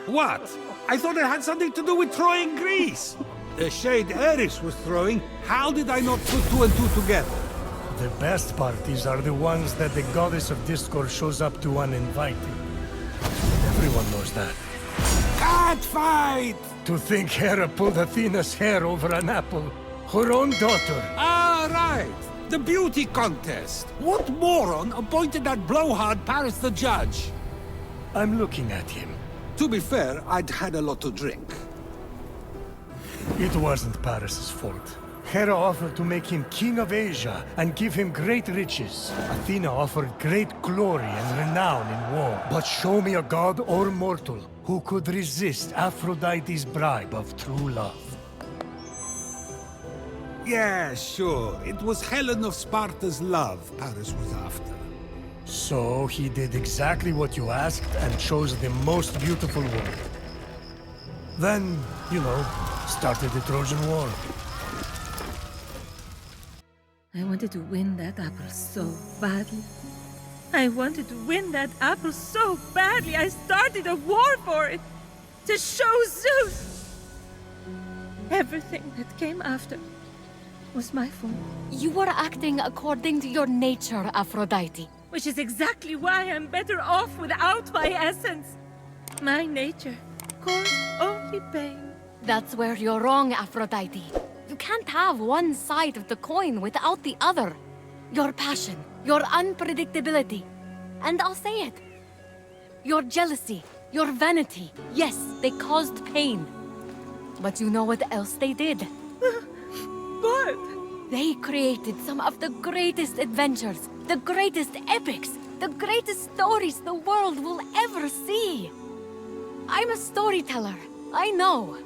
What? I thought it had something to do with Troy and Greece. The shade Eris was throwing, how did I not put two and two together? The best parties are the ones that the goddess of discord shows up to uninvited. Everyone knows that. Cat fight! To think Hera pulled Athena's hair over an apple. Her own daughter. Ah, right. The beauty contest. What moron appointed that blowhard Paris the judge? I'm looking at him. To be fair, I'd had a lot to drink. It wasn't Paris's fault. Hera offered to make him king of Asia and give him great riches. Athena offered great glory and renown in war. But show me a god or mortal who could resist Aphrodite's bribe of true love. Yeah, sure. It was Helen of Sparta's love Paris was after. So he did exactly what you asked and chose the most beautiful woman. Then, started the Trojan War. I wanted to win that apple so badly. I wanted to win that apple so badly. I started a war for it. To show Zeus. Everything that came after was my fault. You were acting according to your nature, Aphrodite. Which is exactly why I'm better off without my essence. My nature caused only pain. That's where you're wrong, Aphrodite. You can't have one side of the coin without the other. Your passion, your unpredictability, and I'll say it. Your jealousy, your vanity, yes, they caused pain. But you know what else they did? What? They created some of the greatest adventures, the greatest epics, the greatest stories the world will ever see. I'm a storyteller, I know.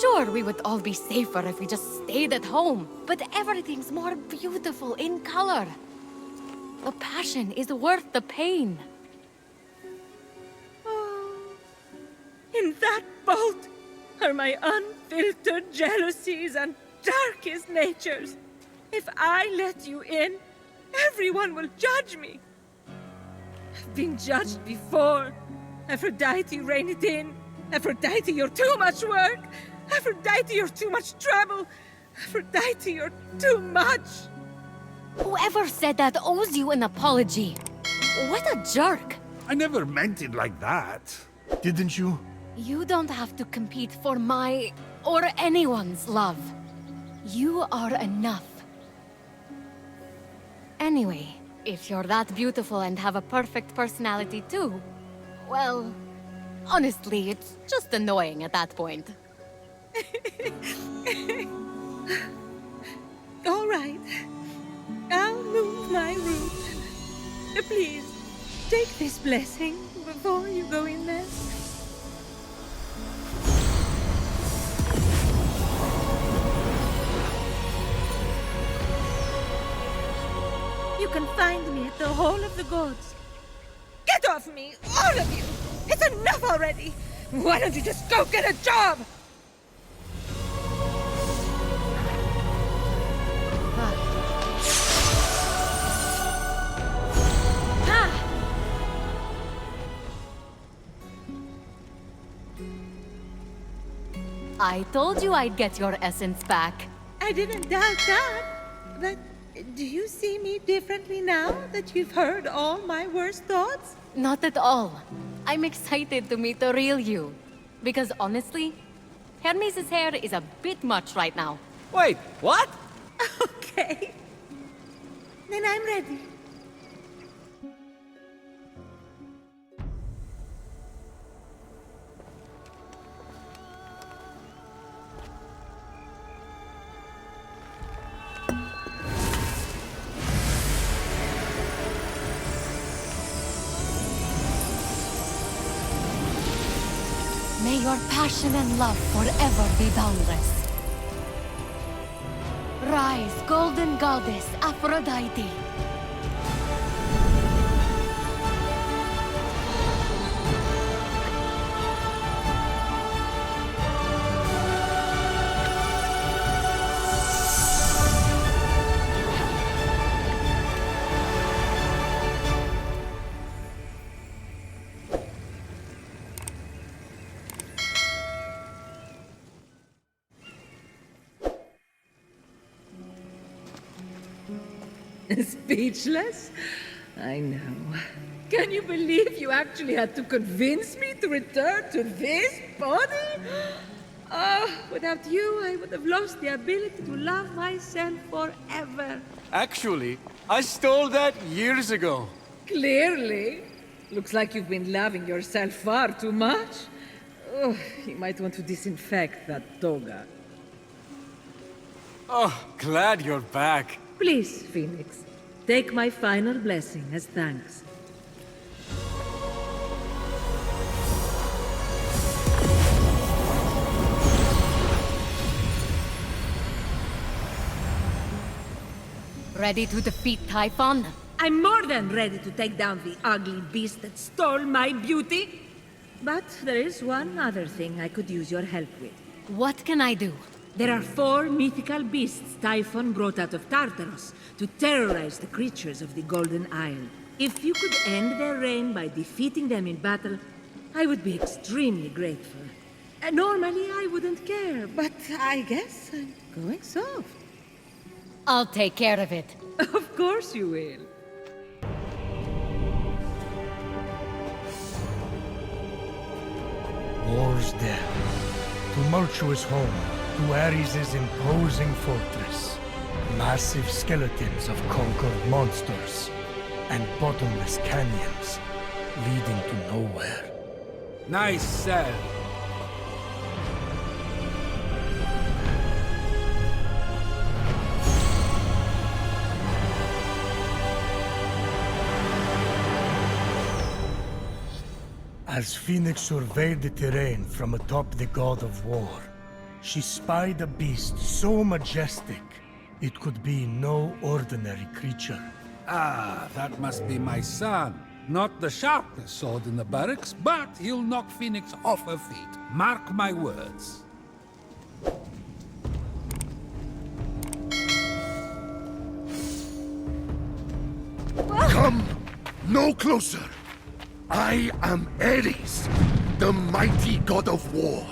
Sure, we would all be safer if we just stayed at home, but everything's more beautiful in color. The passion is worth the pain. Oh, in that boat are my unfiltered jealousies and darkest natures. If I let you in, everyone will judge me. I've been judged before. Aphrodite, rein it in. Aphrodite, you're too much work. Aphrodite, you're too much trouble. Aphrodite, you're too much. Whoever said that owes you an apology. What a jerk. I never meant it like that. Didn't you? You don't have to compete for my or anyone's love. You are enough. Anyway, if you're that beautiful and have a perfect personality too, well, honestly, it's just annoying at that point. All right. I'll move my route. Please, take this blessing before you go in there. You can find me at the Hall of the Gods. Get off me, all of you! It's enough already! Why don't you just go get a job? I told you I'd get your essence back. I didn't doubt that. But do you see me differently now that you've heard all my worst thoughts? Not at all. I'm excited to meet the real you. Because honestly, Hermes' hair is a bit much right now. Wait, what? Okay. Then I'm ready. your passion and love forever be boundless. Rise, golden goddess Aphrodite. Speechless? I know. Can you believe you actually had to convince me to return to this body? Oh, without you, I would have lost the ability to love myself forever. Actually, I stole that years ago. Clearly. Looks like you've been loving yourself far too much. Oh, you might want to disinfect that toga. Oh, glad you're back. Please, Phoenix, take my final blessing as thanks. Ready to defeat Typhon? I'm more than ready to take down the ugly beast that stole my beauty. But there is one other thing I could use your help with. What can I do? There are 4 mythical beasts Typhon brought out of Tartaros to terrorize the creatures of the Golden Isle. If you could end their reign by defeating them in battle, I would be extremely grateful. Normally I wouldn't care, but I guess I'm going soft. I'll take care of it. Of course you will. War's there. Tumultuous home to Ares' imposing fortress. Massive skeletons of conquered monsters. And bottomless canyons leading to nowhere. Nice cell. As Phoenix surveyed the terrain from atop the god of war, she spied a beast so majestic, it could be no ordinary creature. Ah, that must be my son. Not the sharpest sword in the barracks, but he'll knock Phoenix off her feet. Mark my words. Come no closer. I am Ares, the mighty god of war.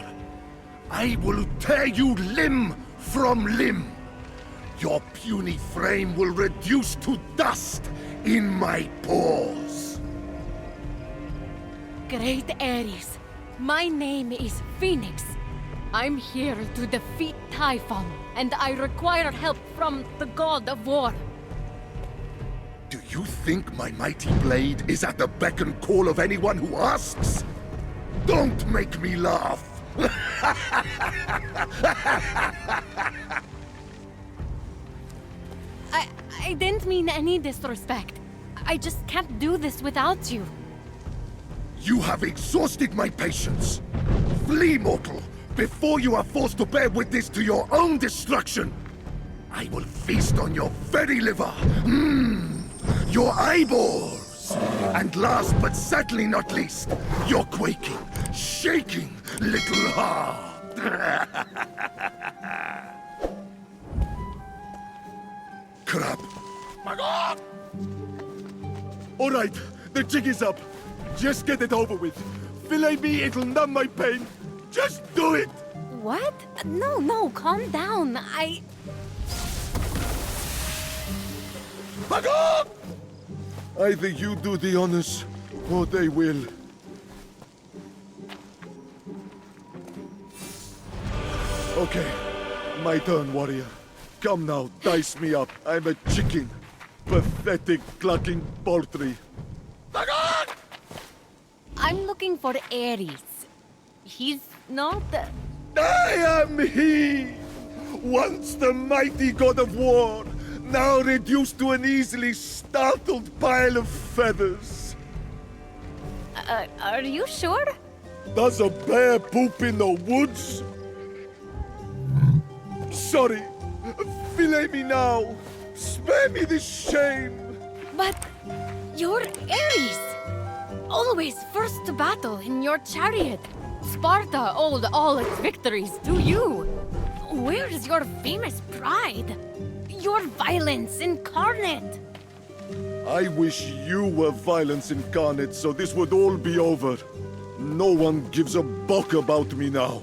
I will tear you limb from limb. Your puny frame will reduce to dust in my paws. Great Ares, my name is Phoenix. I'm here to defeat Typhon, and I require help from the god of war. Do you think my mighty blade is at the beck and call of anyone who asks? Don't make me laugh! I didn't mean any disrespect. I just can't do this without you. You have exhausted my patience. Flee, mortal, before you are forced to bear witness to your own destruction. I will feast on your very liver. Your eyeballs! And last but certainly not least, your quaking, shaking little heart. Crap. My God! All right, the jig is up. Just get it over with. Fillet me, it'll numb my pain. Just do it! What? No, calm down. My God! Either you do the honors, or they will. Okay, my turn, warrior. Come now, dice me up. I'm a chicken. Pathetic, clucking poultry. My God! I'm looking for Ares. He's not... I am he! Once the mighty god of war, now reduced to an easily startled pile of feathers. Are you sure? Does a bear poop in the woods? Sorry. Fillet me now. Spare me this shame. But you're Ares. Always first to battle in your chariot. Sparta owed all its victories to you. Where's your famous pride? Your violence incarnate. I wish you were violence incarnate so this would all be over. No one gives a buck about me now.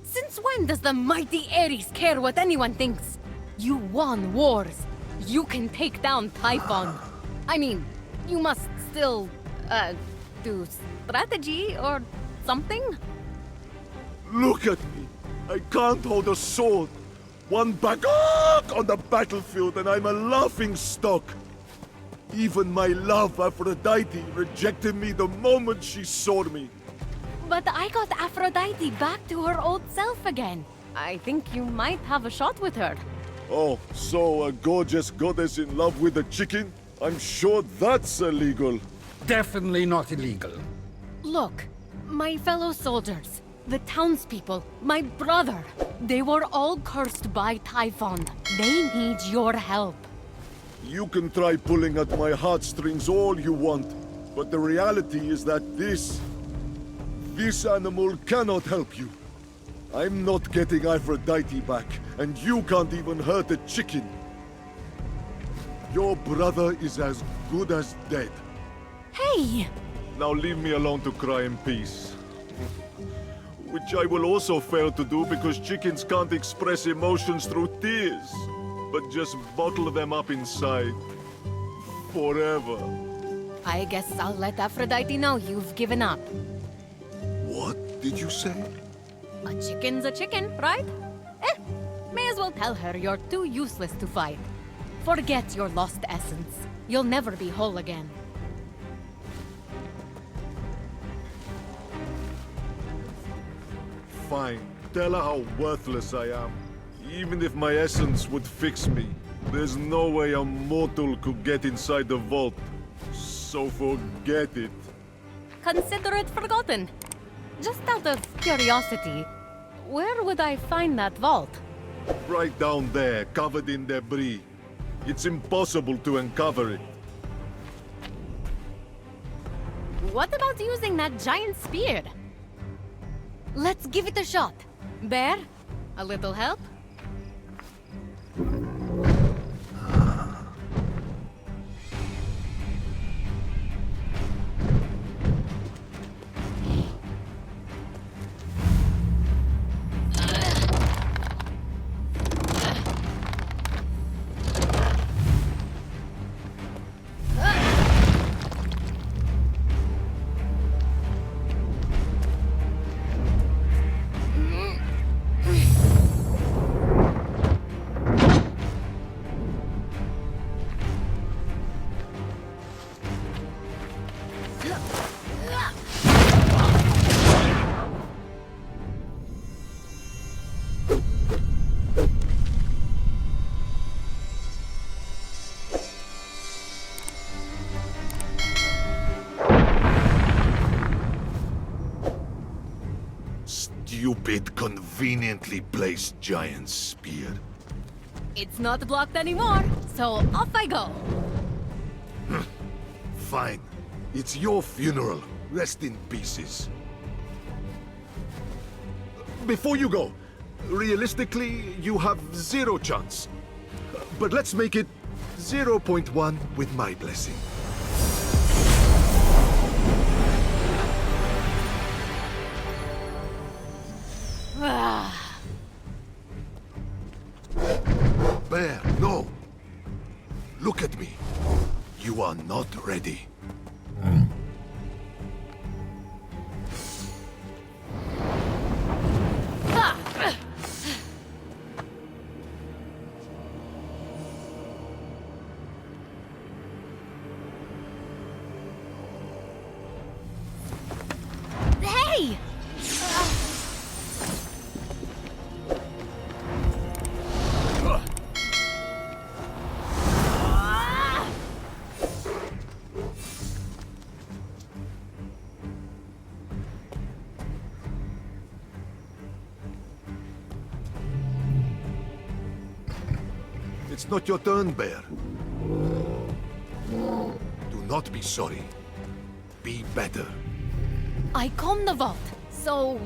Since when does the mighty Ares care what anyone thinks? You won wars. You can take down Typhon. I mean, you must still, do strategy or something? Look at me. I can't hold a sword. One back on the battlefield and I'm a laughing stock. Even my love, Aphrodite, rejected me the moment she saw me. But I got Aphrodite back to her old self again. I think you might have a shot with her. Oh, so a gorgeous goddess in love with a chicken? I'm sure that's illegal. Definitely not illegal. Look, my fellow soldiers, the townspeople, my brother, they were all cursed by Typhon. They need your help. You can try pulling at my heartstrings all you want, but the reality is that this animal cannot help you. I'm not getting Aphrodite back, and you can't even hurt a chicken. Your brother is as good as dead. Hey! Now leave me alone to cry in peace. Which I will also fail to do because chickens can't express emotions through tears, but just bottle them up inside. Forever. I guess I'll let Aphrodite know you've given up. What did you say? A chicken's a chicken, right? May as well tell her you're too useless to fight. Forget your lost essence. You'll never be whole again. Fine. Tell her how worthless I am. Even if my essence would fix me, there's no way a mortal could get inside the vault. So forget it. Consider it forgotten. Just out of curiosity, where would I find that vault? Right down there, covered in debris. It's impossible to uncover it. What about using that giant spear? Let's give it a shot. Bear, a little help? Stupid, conveniently placed giant spear. It's not blocked anymore, so off I go. Fine. It's your funeral. Rest in pieces. Before you go, realistically, you have 0 chance. But let's make it 0.1 with my blessing. Bear, no. Look at me. You are not ready. Hey! It's not your turn, Bear. Do not be sorry. Be better. I combed the vault, so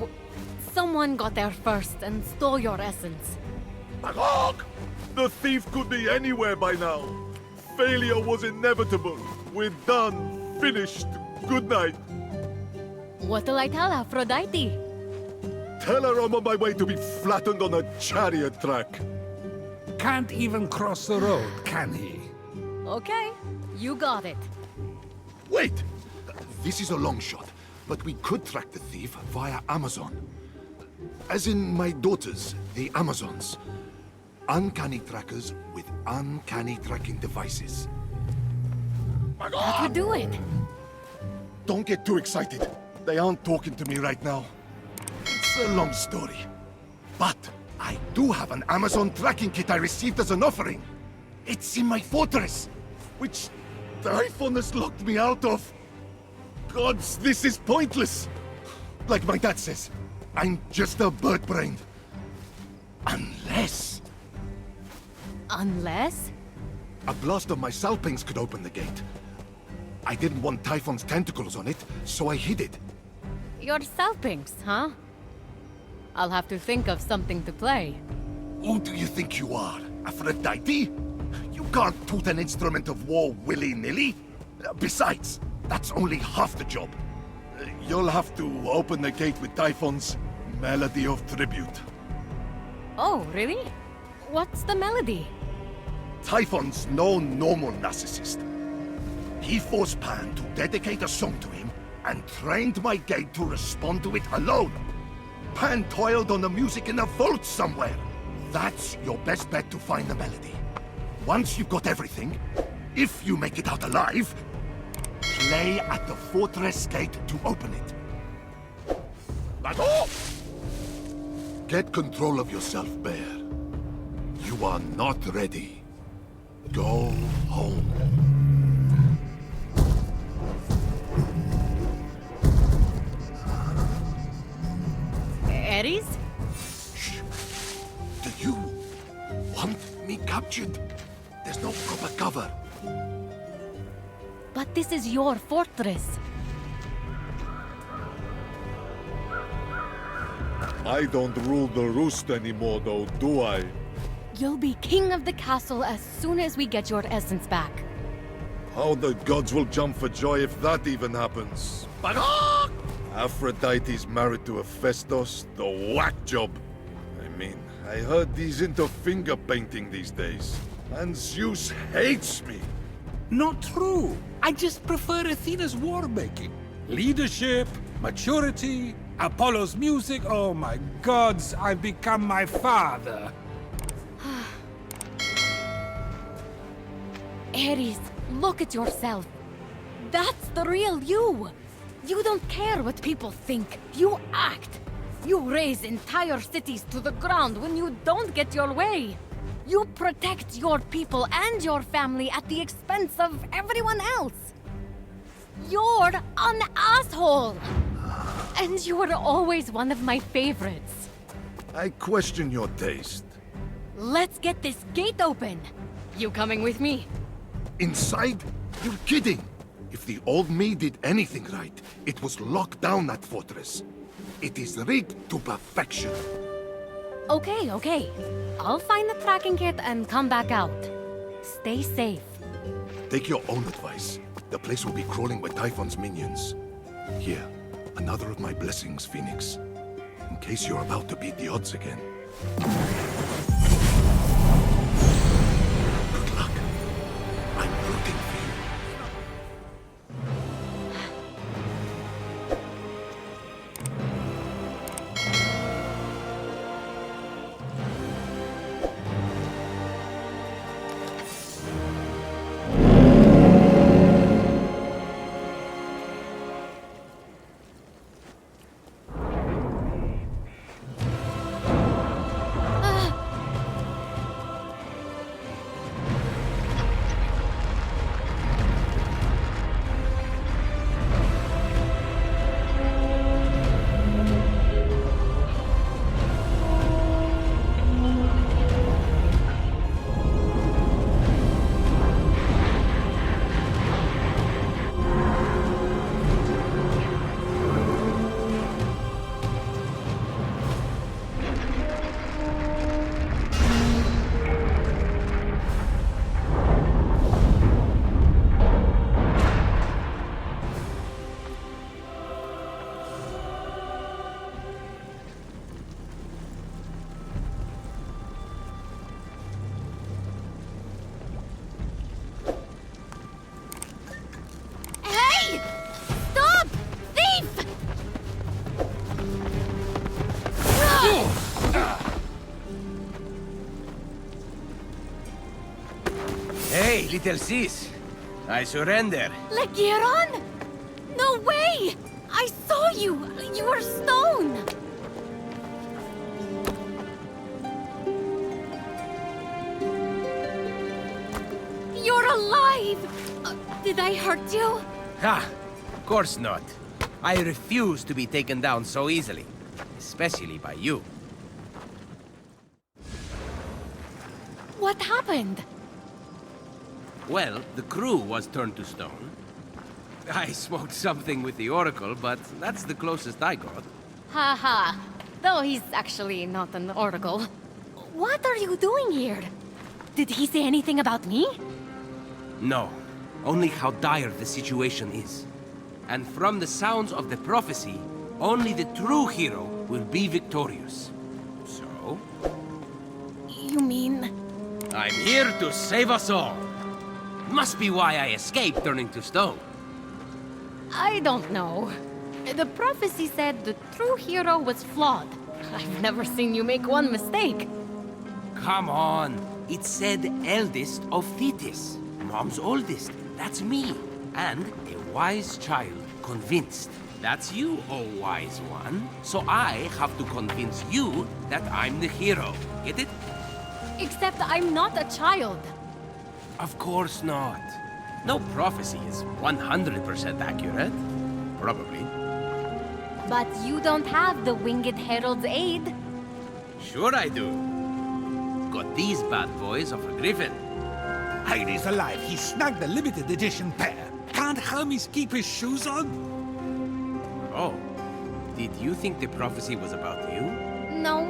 someone got there first and stole your essence. Magog! The thief could be anywhere by now. Failure was inevitable. We're done. Finished. Good night. What'll I tell Aphrodite? Tell her I'm on my way to be flattened on a chariot track. Can't even cross the road, can he? Okay, you got it. Wait! This is a long shot, but we could track the thief via Amazon. As in my daughters, the Amazons. Uncanny trackers with uncanny tracking devices. What you doing? Don't get too excited. They aren't talking to me right now. It's a long story. But I do have an Amazon tracking kit I received as an offering. It's in my fortress, which Typhon has locked me out of. Gods, this is pointless. Like my dad says, I'm just a bird-brained. Unless... Unless? A blast of my salpings could open the gate. I didn't want Typhon's tentacles on it, so I hid it. Your salpings, huh? I'll have to think of something to play. Who do you think you are? Aphrodite? You can't toot an instrument of war willy-nilly. Besides, that's only half the job. You'll have to open the gate with Typhon's Melody of Tribute. Oh, really? What's the melody? Typhon's no normal narcissist. He forced Pan to dedicate a song to him and trained my gate to respond to it alone. Pan toiled on the music in a vault somewhere. That's your best bet to find the melody. Once you've got everything, if you make it out alive, play at the fortress gate to open it. Get control of yourself, Bear. You are not ready. Go home. Ares? Shh. Do you want me captured? There's no proper cover. But this is your fortress. I don't rule the roost anymore, though, do I? You'll be king of the castle as soon as we get your essence back. How the gods will jump for joy if that even happens. Aphrodite's married to Hephaestus, the whack job. I mean, I heard he's into finger painting these days. And Zeus hates me. Not true. I just prefer Athena's war making. Leadership, maturity, Apollo's music. Oh my gods, I've become my father. Ares, look at yourself. That's the real you. You don't care what people think. You act. You raze entire cities to the ground when you don't get your way. You protect your people and your family at the expense of everyone else. You're an asshole. And you were always one of my favorites. I question your taste. Let's get this gate open. You coming with me? Inside? You're kidding! If the old me did anything right, it was lock down that fortress. It is rigged to perfection. Okay. I'll find the tracking kit and come back out. Stay safe. Take your own advice. The place will be crawling with Typhon's minions. Here, another of my blessings, Phoenix. In case you're about to beat the odds again. Good luck. I'm rooting for you. little sis. I surrender. Legiron? No way! I saw you! You were stone! You're alive! Did I hurt you? Ha! Of course not. I refuse to be taken down so easily. Especially by you. What happened? Well, the crew was turned to stone. I smoked something with the Oracle, but that's the closest I got. Haha. Though he's actually not an oracle. What are you doing here? Did he say anything about me? No. Only how dire the situation is. And from the sounds of the prophecy, only the true hero will be victorious. So? You mean... I'm here to save us all. Must be why I escaped turning to stone. I don't know. The prophecy said the true hero was flawed. I've never seen you make one mistake. Come on. It said eldest of Thetis. Mom's oldest. That's me. And a wise child convinced. That's you, oh wise one. So I have to convince you that I'm the hero. Get it? Except I'm not a child. Of course not. No prophecy is 100% accurate. Probably. But you don't have the Winged Herald's aid. Sure I do. Got these bad boys of a griffin. Heidi's alive. He snagged the limited edition pair. Can't Hermes keep his shoes on? Oh. Did you think the prophecy was about you? No.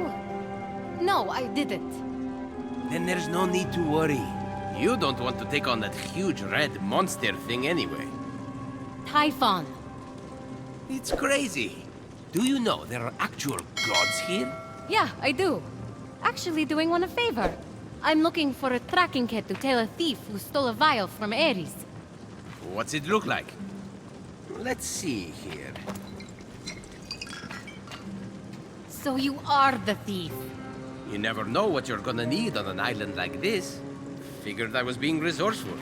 No, I didn't. Then there's no need to worry. You don't want to take on that huge red monster thing anyway. Typhon. It's crazy. Do you know there are actual gods here? Yeah, I do. Actually doing one a favor. I'm looking for a tracking kit to tail a thief who stole a vial from Ares. What's it look like? Let's see here. So you are the thief. You never know what you're gonna need on an island like this. Figured I was being resourceful.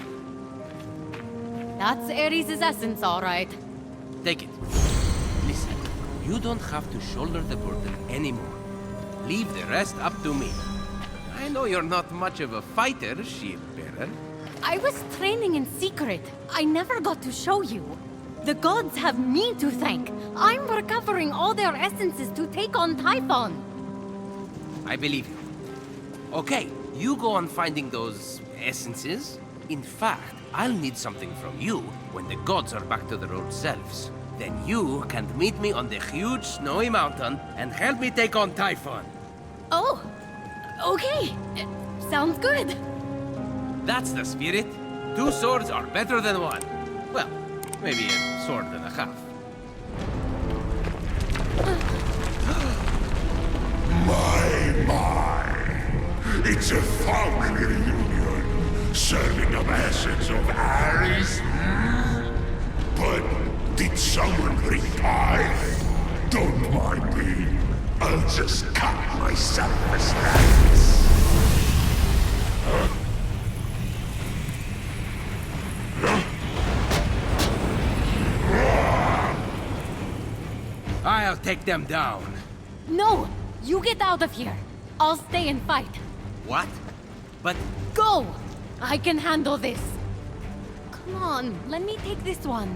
That's Ares' essence, all right. Take it. Listen, you don't have to shoulder the burden anymore. Leave the rest up to me. I know you're not much of a fighter, shield bearer. I was training in secret. I never got to show you. The gods have me to thank. I'm recovering all their essences to take on Typhon. I believe you. Okay, you go on finding those essences. In fact, I'll need something from you when the gods are back to their old selves. Then you can meet me on the huge snowy mountain and help me take on Typhon. Oh, okay. Sounds good. That's the spirit. 2 swords are better than 1. Well, maybe a sword and a half. My. It's a family reunion. Serving up essence of Ares. But did someone bring pie? Don't mind me. I'll just cut myself a slice. I'll take them down. No, you get out of here. I'll stay and fight. What? But... Go! I can handle this. Come on, let me take this one.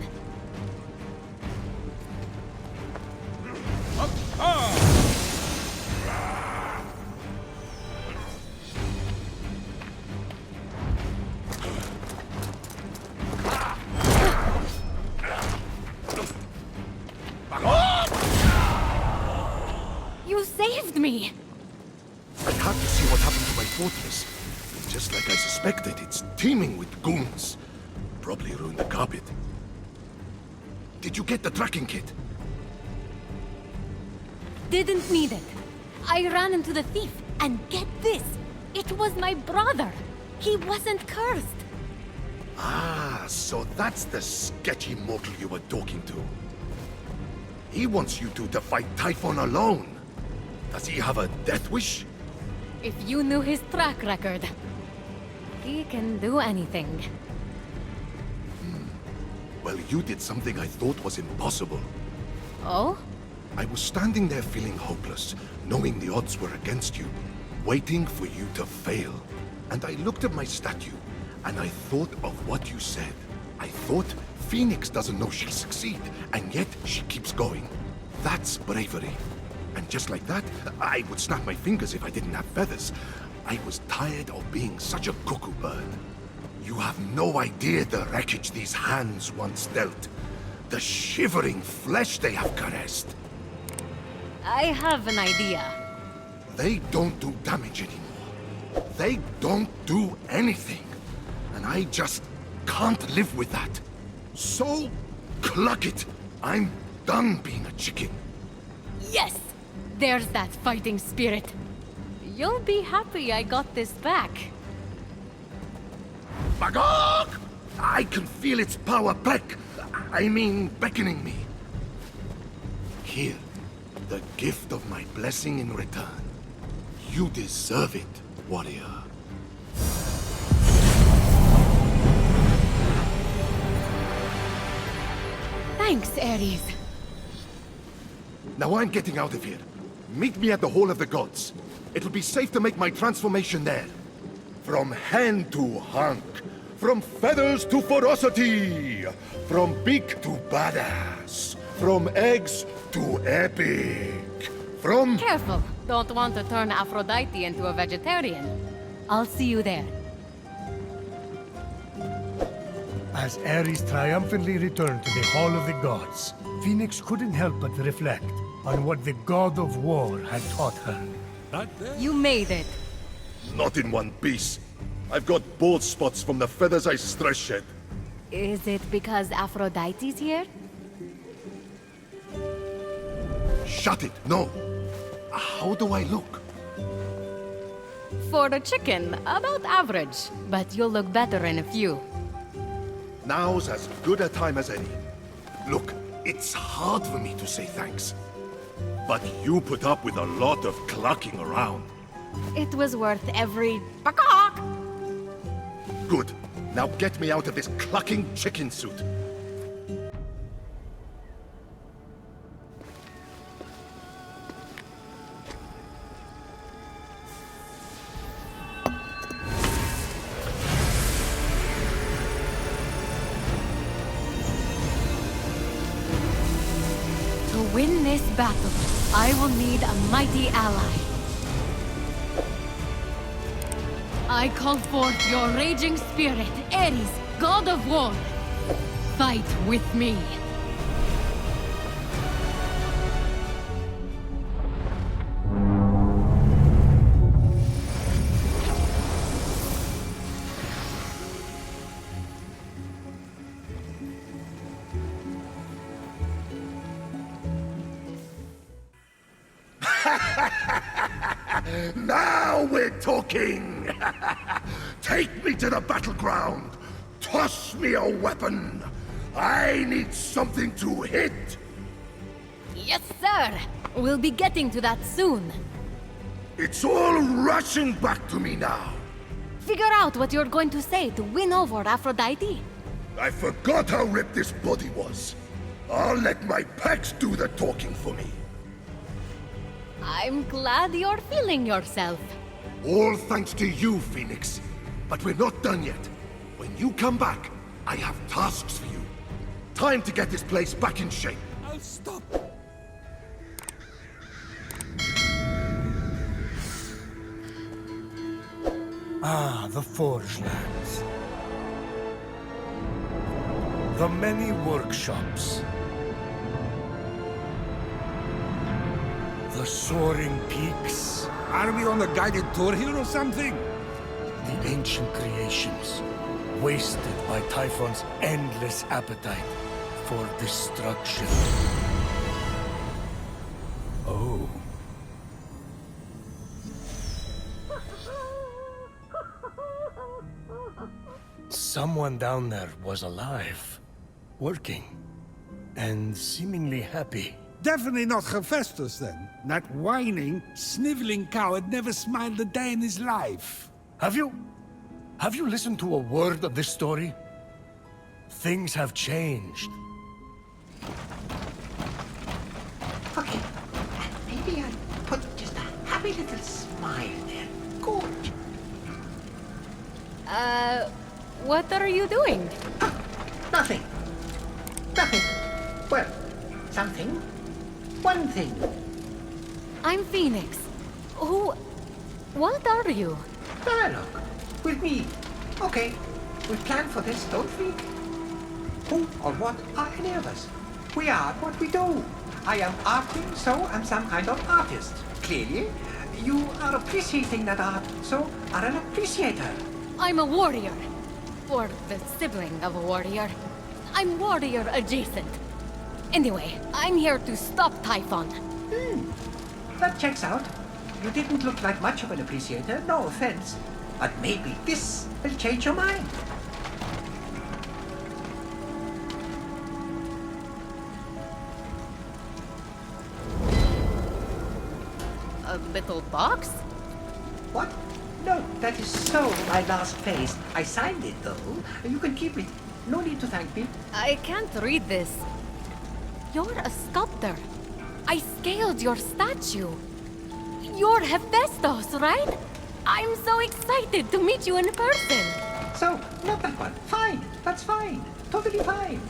You saved me! I had to see what happened to my fortress. Just like I suspected, it's teeming with goons. Probably ruined the carpet. Did you get the tracking kit? Didn't need it. I ran into the thief, and get this! It was my brother! He wasn't cursed! Ah, so that's the sketchy mortal you were talking to. He wants you two to fight Typhon alone. Does he have a death wish? If you knew his track record. He can do anything. Well, you did something I thought was impossible. Oh? I was standing there feeling hopeless, knowing the odds were against you, waiting for you to fail. And I looked at my statue, and I thought of what you said. I thought Fenyx doesn't know she'll succeed, and yet she keeps going. That's bravery. And just like that, I would snap my fingers if I didn't have feathers. I was tired of being such a cuckoo bird. You have no idea the wreckage these hands once dealt. The shivering flesh they have caressed. I have an idea. They don't do damage anymore. They don't do anything. And I just can't live with that. So, cluck it. I'm done being a chicken. Yes! There's that fighting spirit. You'll be happy I got this back. Magog! I can feel its power beckoning me. Here, the gift of my blessing in return. You deserve it, warrior. Thanks, Ares. Now I'm getting out of here. Meet me at the Hall of the Gods. It'll be safe to make my transformation there. From hand to hunk. From feathers to ferocity. From beak to badass. From eggs to epic. From... Careful. Don't want to turn Aphrodite into a vegetarian. I'll see you there. As Ares triumphantly returned to the Hall of the Gods, Fenyx couldn't help but reflect on what the God of War had taught her. You made it. Not in one piece. I've got bald spots from the feathers I stress shed. Is it because Aphrodite's here? Shut it, no. How do I look? For a chicken, about average. But you'll look better in a few. Now's as good a time as any. Look, it's hard for me to say thanks. But you put up with a lot of clucking around. It was worth every... Bakak! Good. Now get me out of this clucking chicken suit. To win this battle, I will need a mighty ally. I call forth your raging spirit, Ares, god of war. Fight with me. Now we're talking! Take me to the battleground! Toss me a weapon! I need something to hit! Yes, sir! We'll be getting to that soon. It's all rushing back to me now! Figure out what you're going to say to win over Aphrodite. I forgot how ripped this body was. I'll let my pecs do the talking for me. I'm glad you're feeling yourself. All thanks to you, Fenyx. But we're not done yet. When you come back, I have tasks for you. Time to get this place back in shape. I'll stop. Ah, the Forge Lands. The many workshops. The soaring peaks. Are we on a guided tour here or something? The ancient creations. Wasted by Typhon's endless appetite for destruction. Oh. Someone down there was alive, working, and seemingly happy. Definitely not Hephaestus then. That whining, sniveling coward never smiled a day in his life. Have you? Have you listened to a word of this story? Things have changed. Okay, and maybe I'll put just a happy little smile there. Good. What are you doing? Nothing. Nothing. Well, something. One thing. I'm Phoenix. What are you? Dialogue. With me. Okay. We planned for this, don't we? Who or what are any of us? We are what we do. I am arting, so I'm some kind of artist. Clearly, you are appreciating that art, so are an appreciator. I'm a warrior. Or the sibling of a warrior. I'm warrior adjacent. Anyway, I'm here to stop Typhon. That checks out. You didn't look like much of an appreciator, no offense. But maybe this will change your mind. A little box? What? No, that is so my last phase. I signed it, though. You can keep it. No need to thank me. I can't read this. You're a sculptor. I scaled your statue. You're Hephaestus, right? I'm so excited to meet you in person. So, not that one. Fine. That's fine. Totally fine.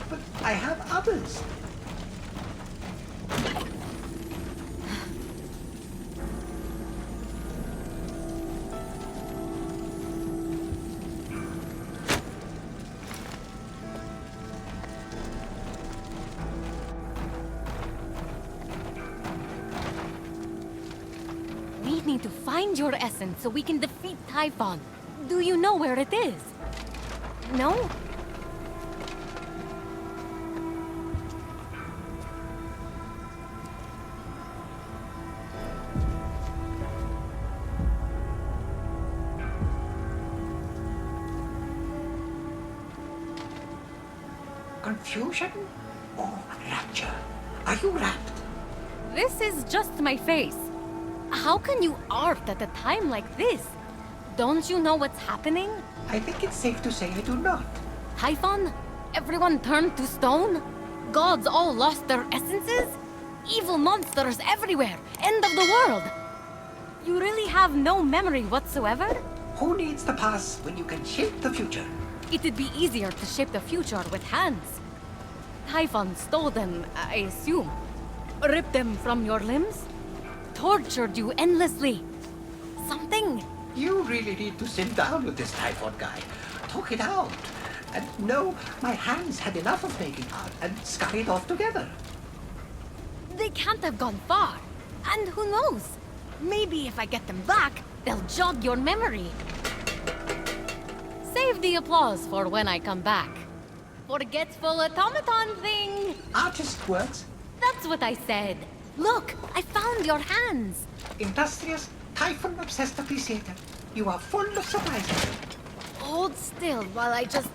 But I have others. We need to find your essence so we can defeat Typhon. Do you know where it is? No? Confusion or rapture? Are you rapt? This is just my face. How can you art at a time like this? Don't you know what's happening? I think it's safe to say I do not. Typhon? Everyone turned to stone? Gods all lost their essences? Evil monsters everywhere! End of the world! You really have no memory whatsoever? Who needs the past when you can shape the future? It'd be easier to shape the future with hands. Typhon stole them, I assume. Ripped them from your limbs? Tortured you endlessly. Something? You really need to sit down with this Typhon guy. Talk it out. And no, my hands had enough of making art and scurried off together. They can't have gone far. And who knows? Maybe if I get them back, they'll jog your memory. Save the applause for when I come back. Forgetful automaton thing! Artist words. That's what I said. Look, I found your hands. Industrious, Typhon-obsessed appreciator. You are full of surprises. Hold still while I just...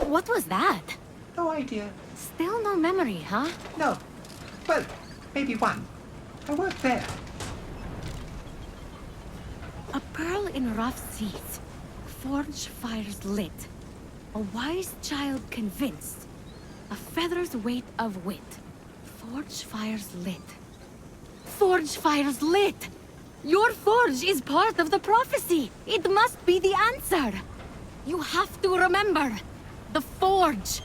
What was that? No idea. Still no memory, huh? No. Well, maybe one. I worked there. A pearl in rough seas. Forge fires lit. A wise child convinced. A feather's weight of wit. Forge fires lit. Forge fires lit! Your forge is part of the prophecy! It must be the answer! You have to remember! The forge!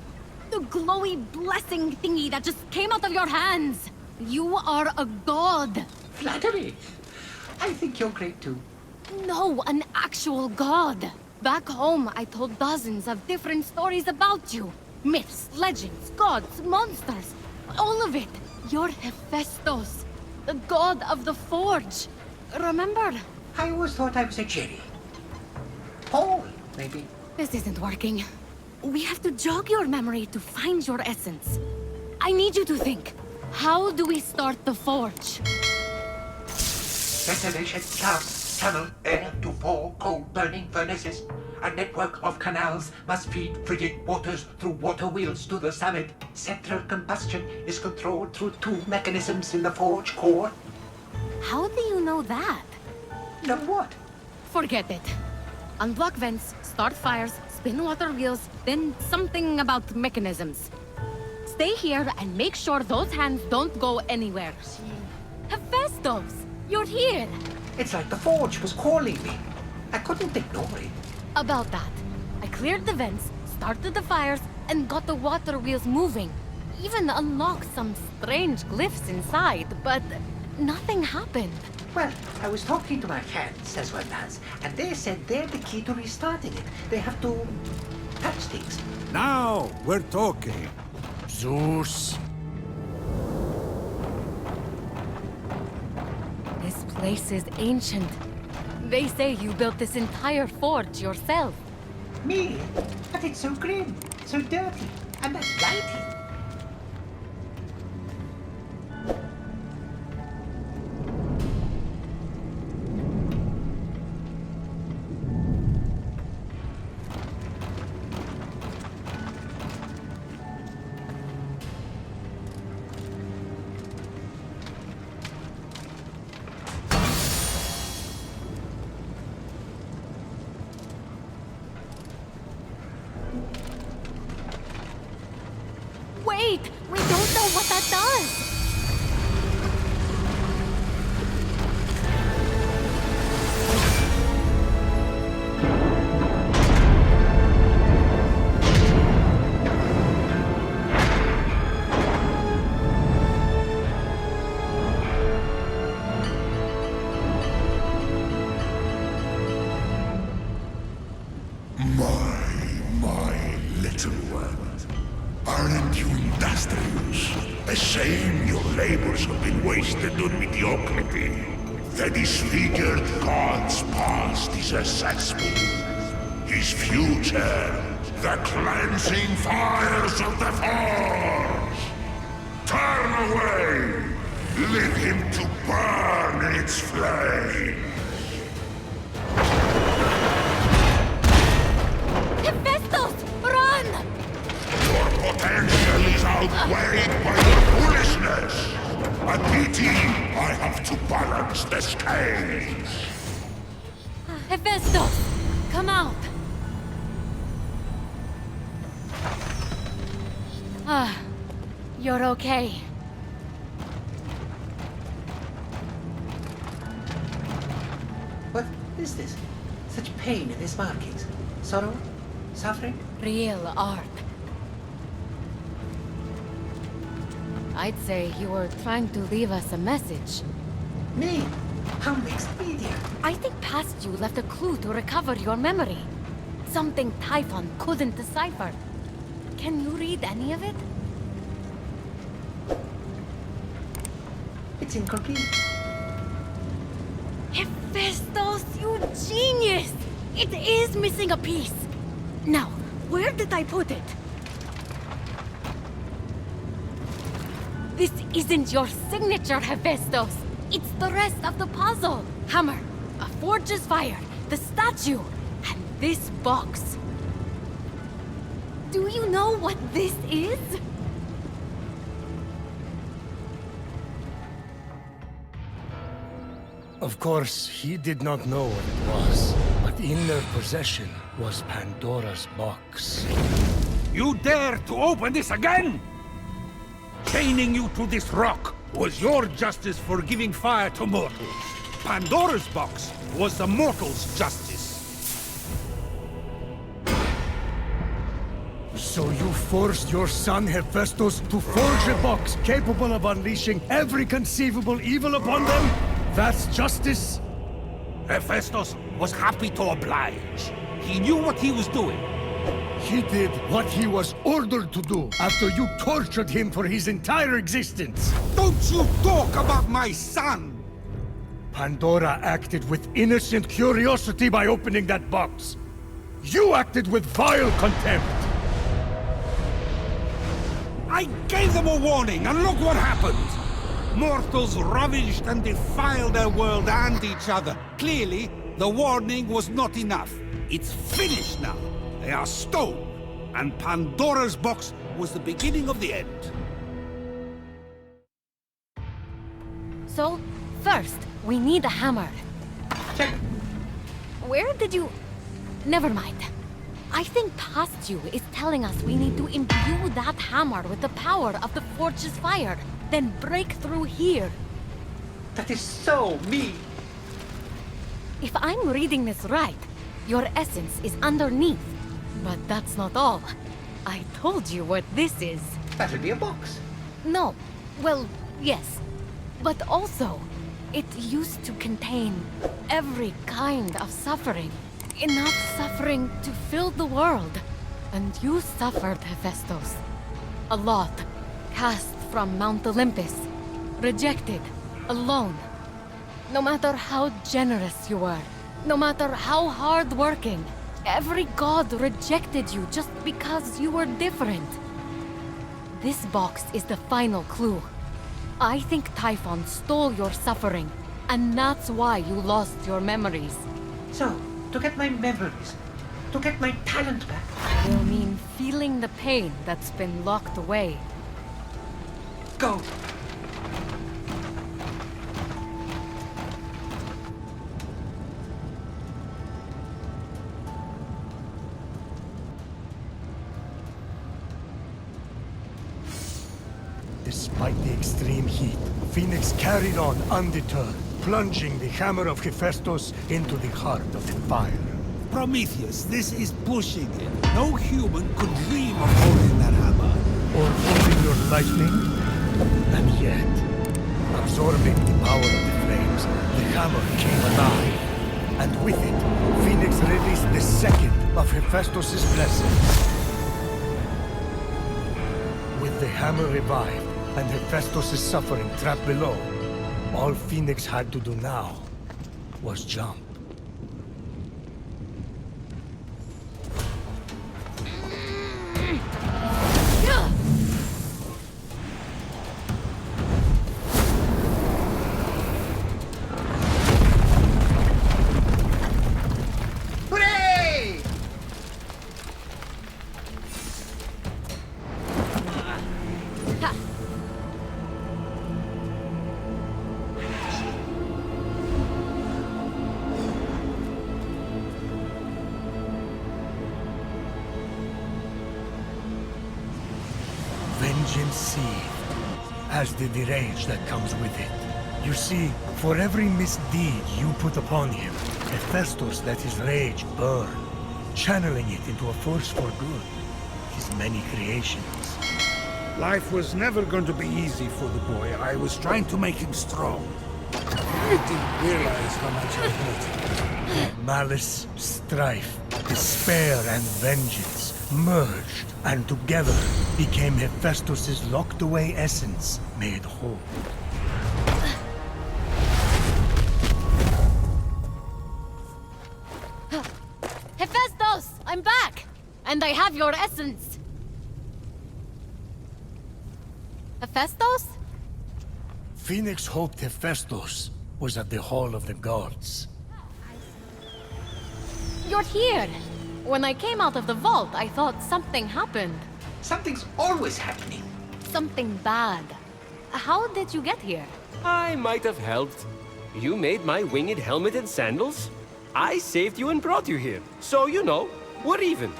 The glowy blessing thingy that just came out of your hands! You are a god! Flattery! I think you're great too. No, an actual god! Back home, I told dozens of different stories about you. Myths, legends, gods, monsters. All of it. You're Hephaestus, the god of the forge. Remember? I always thought I was a Jerry. Paul, maybe. This isn't working. We have to jog your memory to find your essence. I need you to think. How do we start the forge? Ventilation, shafts, tunnel, air to 4 coal-burning furnaces. A network of canals must feed frigid waters through water wheels to the summit. Central combustion is controlled through 2 mechanisms in the forge core. How do you know that? Know what? Forget it. Unblock vents, start fires, spin water wheels, then something about mechanisms. Stay here and make sure those hands don't go anywhere. Hephaestus, you're here! It's like the forge was calling me. I couldn't ignore it. About that, I cleared the vents, started the fires, and got the water wheels moving. Even unlocked some strange glyphs inside, but nothing happened. Well, I was talking to my hands, as one does, and they said they're the key to restarting it. They have to touch things. Now we're talking. Zeus. This place is ancient. They say you built this entire forge yourself. Me? But it's so grim, so dirty, and that lighting. Wait! We don't know what that does! My little one. Aren't you industrious? A shame your labors have been wasted on mediocrity. The disfigured god's past is a cesspool. His future, the cleansing fires of the forge. Turn away! Leave him to burn in its flame. Hephaestus! Run! Your potential is outweighed by your foolishness. A pity I have to balance the scales. Hephaestus! Come out! You're okay. What is this? Such pain in these markings. Sorrow? Suffering? Real art. I'd say you were trying to leave us a message. Me? How mixed media? I think past you left a clue to recover your memory. Something Typhon couldn't decipher. Can you read any of it? It's incomplete. Hephaestus, you genius! It is missing a piece. Now, where did I put it? This isn't your signature, Hephaestus. It's the rest of the puzzle. Hammer, a forge's fire, the statue, and this box. Do you know what this is? Of course, he did not know what it was, but in their possession was Pandora's box. You dare to open this again? Chaining you to this rock was your justice for giving fire to mortals. Pandora's box was the mortals' justice. So you forced your son Hephaestus to forge a box capable of unleashing every conceivable evil upon them? That's justice? Hephaestus was happy to oblige. He knew what he was doing. He did what he was ordered to do after you tortured him for his entire existence. Don't you talk about my son! Pandora acted with innocent curiosity by opening that box. You acted with vile contempt. I gave them a warning, and look what happened! Mortals ravaged and defiled their world and each other. Clearly, the warning was not enough. It's finished now. They are stone. And Pandora's box was the beginning of the end. So, first, we need a hammer. Check. Where did you... Never mind. I think past you is telling us we need to imbue that hammer with the power of the forge's fire, then break through here. That is so me. If I'm reading this right, your essence is underneath. But that's not all. I told you what this is. That'll be a box. No. Well, yes. But also, it used to contain every kind of suffering. Enough suffering to fill the world. And you suffered, Hephaestus. A lot. Cast from Mount Olympus. Rejected. Alone. No matter how generous you were. No matter how hard-working. Every god rejected you just because you were different. This box is the final clue. I think Typhon stole your suffering, and that's why you lost your memories. So, to get my memories, to get my talent back. Will mean feeling the pain that's been locked away. Go. Despite the extreme heat, Phoenix carried on undeterred, plunging the hammer of Hephaestus into the heart of the fire. Prometheus, this is pushing it. No human could dream of holding that hammer. Or holding your lightning. And yet, absorbing the power of the flames, the hammer came alive. And with it, Phoenix released the second of Hephaestus' blessings. With the hammer revived, and Hephaestus' suffering trapped below, all Phoenix had to do now was jump. Hooray! Ha! Vengeance seethed, as did the rage that comes with it. You see, for every misdeed you put upon him, Hephaestus let his rage burn, channeling it into a force for good. His many creations. Life was never going to be easy for the boy. I was trying to make him strong. I didn't realize how much I hurt him. Malice, strife, despair, and vengeance merged, and together became Hephaestus' locked-away essence made whole. Hephaestus! I'm back! And I have your essence! Hephaestus? Phoenix hoped Hephaestus was at the Hall of the Gods. You're here! When I came out of the vault, I thought something happened. Something's always happening. Something bad. How did you get here? I might have helped. You made my winged helmet and sandals. I saved you and brought you here. So, you know, we're even.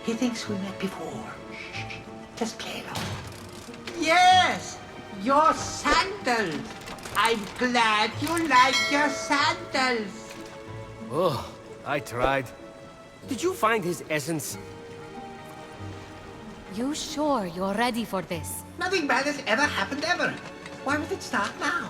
He thinks we met before. Shh. Just play along. Yes! Your sandals! I'm glad you like your sandals! Oh, I tried. Did you find his essence? You sure you're ready for this? Nothing bad has ever happened ever. Why would it start now?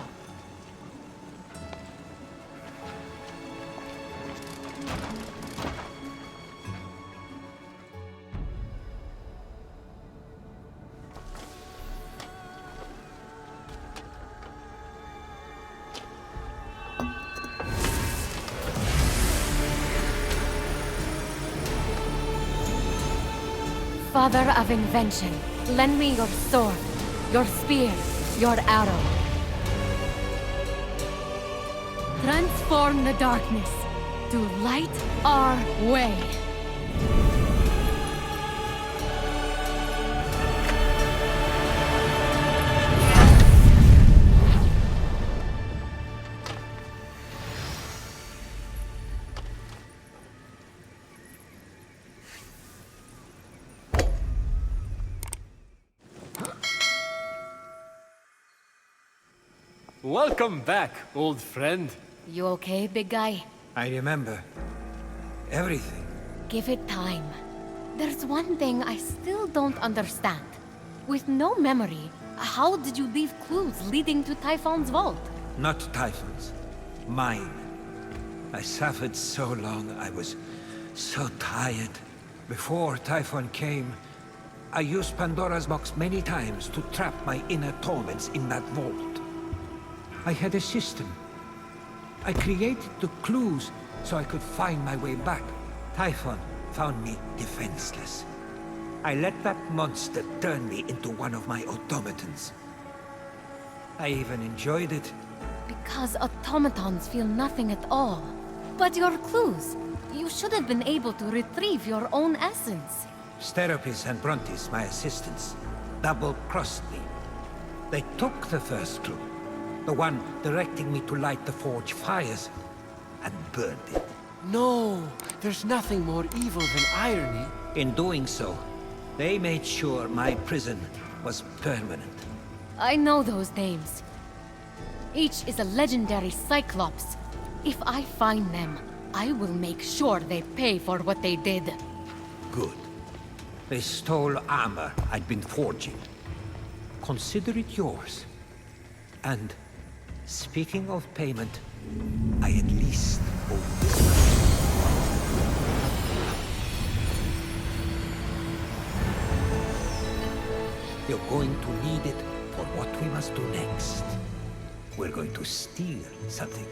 Father of invention, lend me your sword, your spear, your arrow. Transform the darkness to light our way. Welcome back, old friend. You okay, big guy? I remember everything. Give it time. There's one thing I still don't understand. With no memory, how did you leave clues leading to Typhon's vault? Not Typhon's. Mine. I suffered so long, I was so tired. Before Typhon came, I used Pandora's box many times to trap my inner torments in that vault. I had a system. I created the clues so I could find my way back. Typhon found me defenseless. I let that monster turn me into one of my automatons. I even enjoyed it. Because automatons feel nothing at all. But your clues, you should have been able to retrieve your own essence. Steropis and Brontes, my assistants, double-crossed me. They took the first clue, the one directing me to light the forge fires, and burned it. No, there's nothing more evil than irony. In doing so, they made sure my prison was permanent. I know those names. Each is a legendary Cyclops. If I find them, I will make sure they pay for what they did. Good. They stole armor I'd been forging. Consider it yours. And, speaking of payment, I at least owe this much. You're going to need it for what we must do next. We're going to steal something.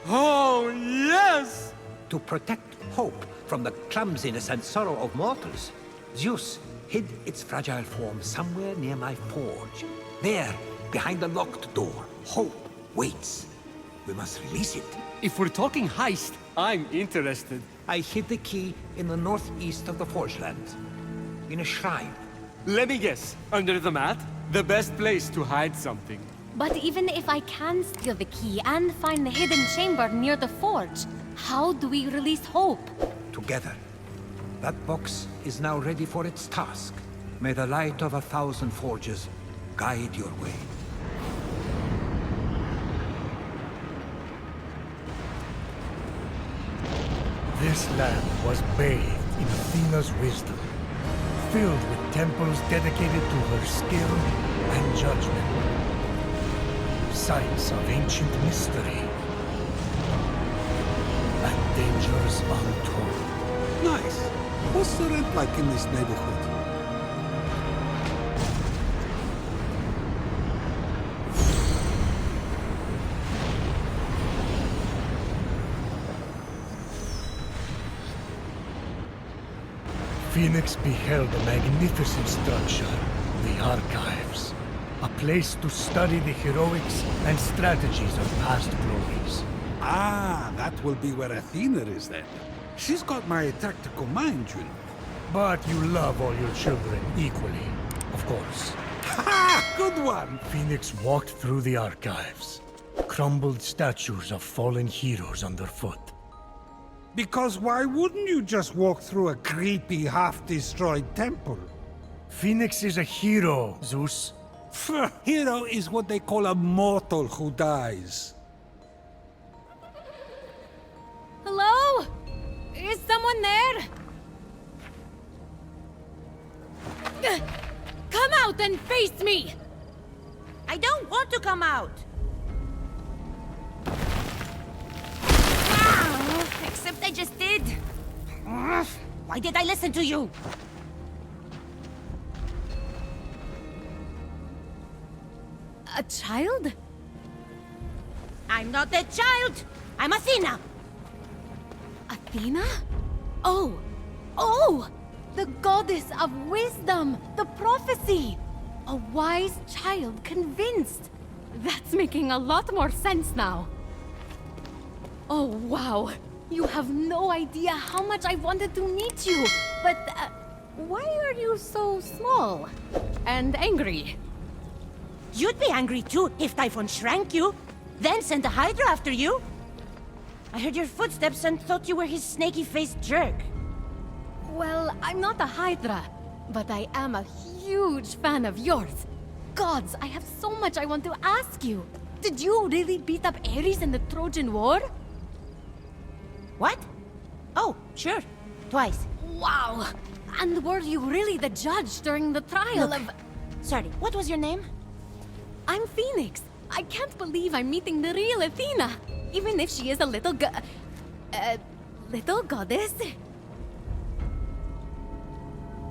Oh, yes! To protect hope from the clumsiness and sorrow of mortals, Zeus hid its fragile form somewhere near my forge. There, behind the locked door, hope waits. We must release it. If we're talking heist, I'm interested. I hid the key in the northeast of the Forge Lands, in a shrine. Let me guess. Under the mat? The best place to hide something. But even if I can steal the key and find the hidden chamber near the forge, how do we release Hope? Together. That box is now ready for its task. May the light of 1,000 forges guide your way. This land was bathed in Athena's wisdom, filled with temples dedicated to her skill and judgment. Sites of ancient mystery and dangers untold. Nice. What's the rent like in this neighborhood? Fenyx beheld a magnificent structure, the Archives. A place to study the heroics and strategies of past glories. Ah, that will be where Athena is then. She's got my tactical mind, you know. But you love all your children equally, of course. Ha! Good one! Fenyx walked through the Archives. Crumbled statues of fallen heroes underfoot. Because why wouldn't you just walk through a creepy, half-destroyed temple? Fenyx is a hero, Zeus. Hero is what they call a mortal who dies. Hello? Is someone there? Come out and face me! I don't want to come out. Except I just did. Why did I listen to you? A child? I'm not a child. I'm Athena. Athena? Oh! Oh! The goddess of wisdom! The prophecy! A wise child convinced! That's making a lot more sense now. Oh, wow. You have no idea how much I wanted to meet you. But, why are you so small? And angry? You'd be angry too if Typhon shrank you, then sent a Hydra after you. I heard your footsteps and thought you were his snaky-faced jerk. Well, I'm not a Hydra, but I am a huge fan of yours. Gods, I have so much I want to ask you. Did you really beat up Ares in the Trojan War? What? Oh, sure. Twice. Wow! And were you really the judge during the trial Look, of... Sorry, what was your name? I'm Phoenix. I can't believe I'm meeting the real Athena, even if she is a little little goddess.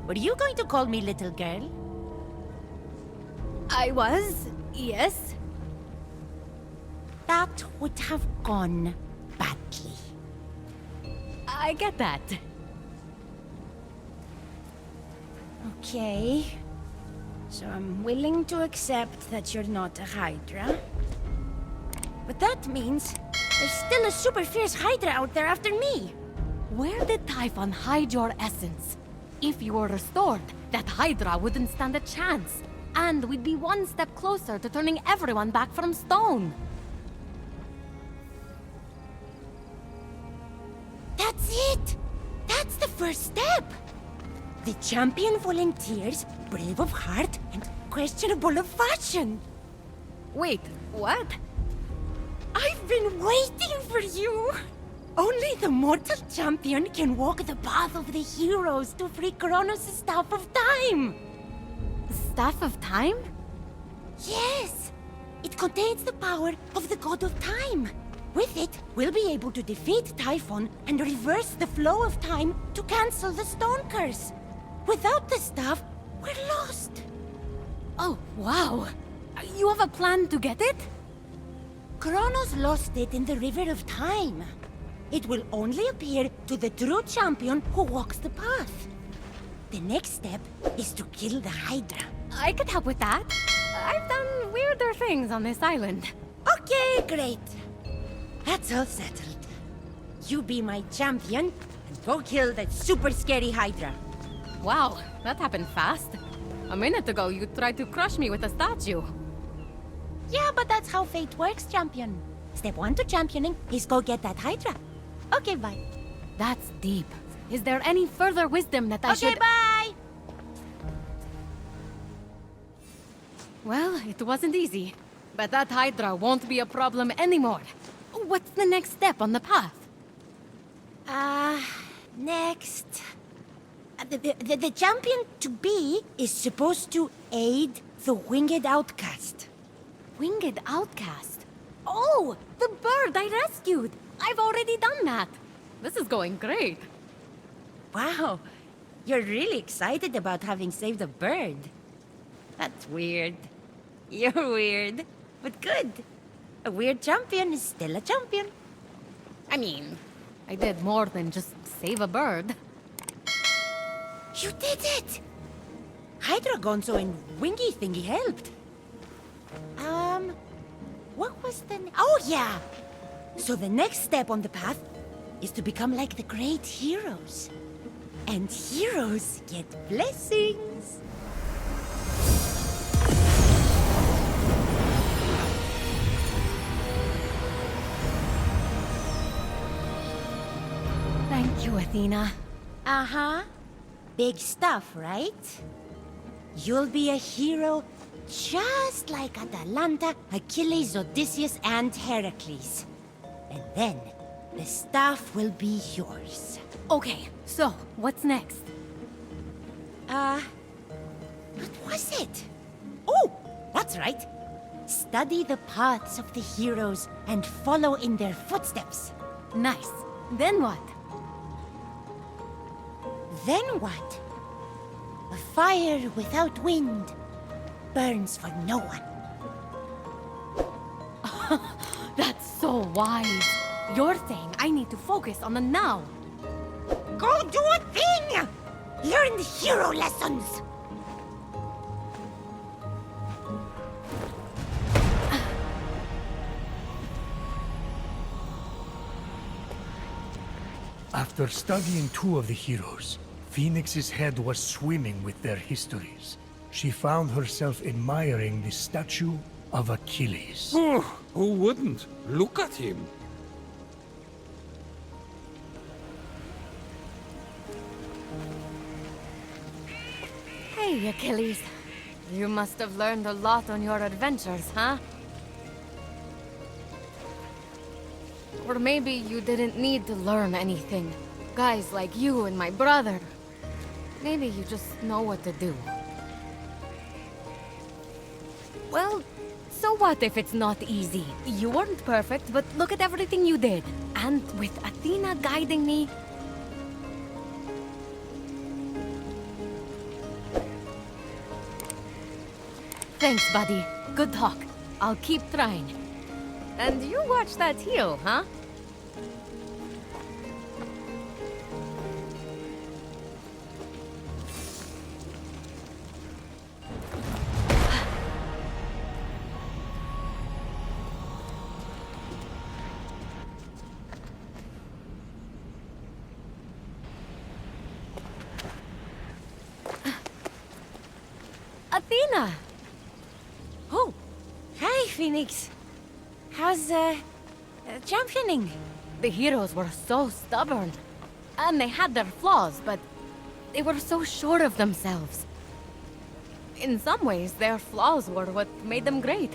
Were you going to call me little girl? I was, yes. That would have gone badly. I get that. Okay. So I'm willing to accept that you're not a Hydra. But that means there's still a super fierce Hydra out there after me. Where did Typhon hide your essence? If you were restored, that Hydra wouldn't stand a chance. And we'd be one step closer to turning everyone back from stone. That's it! That's the first step! The champion volunteers, brave of heart and questionable of fashion. Wait, what? I've been waiting for you! Only the mortal champion can walk the path of the heroes to free Kronos' Staff of Time! Staff of Time? Yes! It contains the power of the God of Time. With it, we'll be able to defeat Typhon and reverse the flow of time to cancel the stone curse. Without the staff, we're lost. Oh, wow. You have a plan to get it? Kronos lost it in the River of Time. It will only appear to the true champion who walks the path. The next step is to kill the Hydra. I could help with that. I've done weirder things on this island. Okay, great. That's all settled. You be my champion and go kill that super scary Hydra. Wow, that happened fast. A minute ago, you tried to crush me with a statue. Yeah, but that's how fate works, champion. Step 1 to championing is go get that Hydra. Okay, bye. That's deep. Is there any further wisdom that I should... Okay, bye! Well, it wasn't easy. But that Hydra won't be a problem anymore. What's the next step on the path? Next... The champion-to-be is supposed to aid the winged outcast. Winged outcast? Oh, the bird I rescued! I've already done that. This is going great. Wow, you're really excited about having saved a bird. That's weird. You're weird, but good. A weird champion is still a champion. I mean, I did more than just save a bird. You did it! Hydra Gonzo and Wingy Thingy helped. What was the... Oh, yeah! So the next step on the path is to become like the great heroes. And heroes get blessings. Thank you, Athena. Uh-huh. Big stuff, right? You'll be a hero just like Atalanta, Achilles, Odysseus, and Heracles. And then, the staff will be yours. Okay, so, what's next? What was it? Oh, that's right. Study the paths of the heroes and follow in their footsteps. Nice. Then what? Then what? A fire without wind burns for no one. That's so wise. You're saying I need to focus on the now. Go do a thing! Learn hero lessons! After studying two of the heroes, Phoenix's head was swimming with their histories. She found herself admiring the statue of Achilles. Oh, who wouldn't? Look at him. Hey, Achilles. You must have learned a lot on your adventures, huh? Or maybe you didn't need to learn anything. Guys like you and my brother. Maybe you just know what to do. Well, so what if it's not easy? You weren't perfect, but look at everything you did. And with Athena guiding me... Thanks, buddy. Good talk. I'll keep trying. And you watch that heel, huh? Athena! Oh, hi, Phoenix. How's, championing? The heroes were so stubborn. And they had their flaws, but they were so sure of themselves. In some ways, their flaws were what made them great.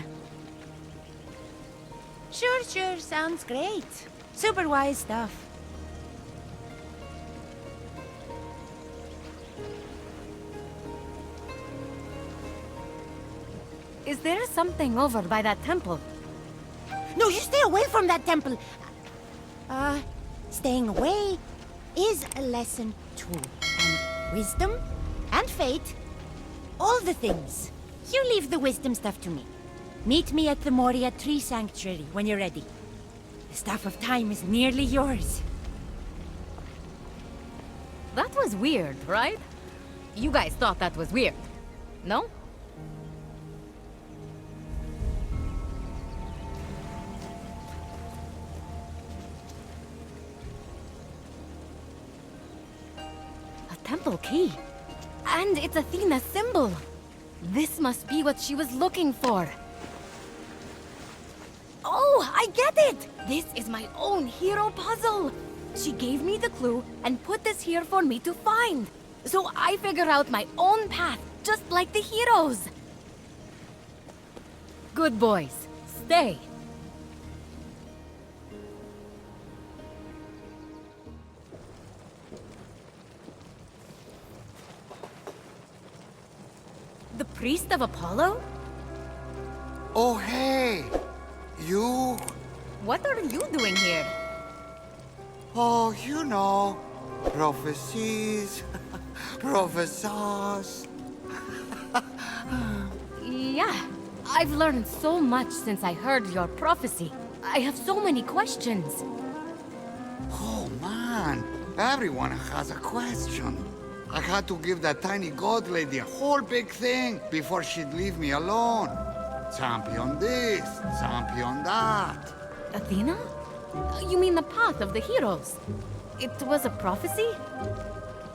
Sure, sounds great. Super wise stuff. Is there something over by that temple? No, you stay away from that temple. Staying away is a lesson too. And wisdom and fate, all the things. You leave the wisdom stuff to me. Meet me at the Moria Tree Sanctuary when you're ready. The Staff of Time is nearly yours. That was weird, right? You guys thought that was weird, no? Temple key. And it's Athena's symbol. This must be what she was looking for. Oh, I get it! This is my own hero puzzle. She gave me the clue and put this here for me to find. So I figure out my own path, just like the heroes. Good boys. Stay. The priest of Apollo? Oh, hey! You... What are you doing here? Oh, you know, prophecies, professors. Yeah, I've learned so much since I heard your prophecy. I have so many questions. Oh, man, everyone has a question. I had to give that tiny god lady a whole big thing before she'd leave me alone. Champion this, champion that. Athena? You mean the path of the heroes? It was a prophecy?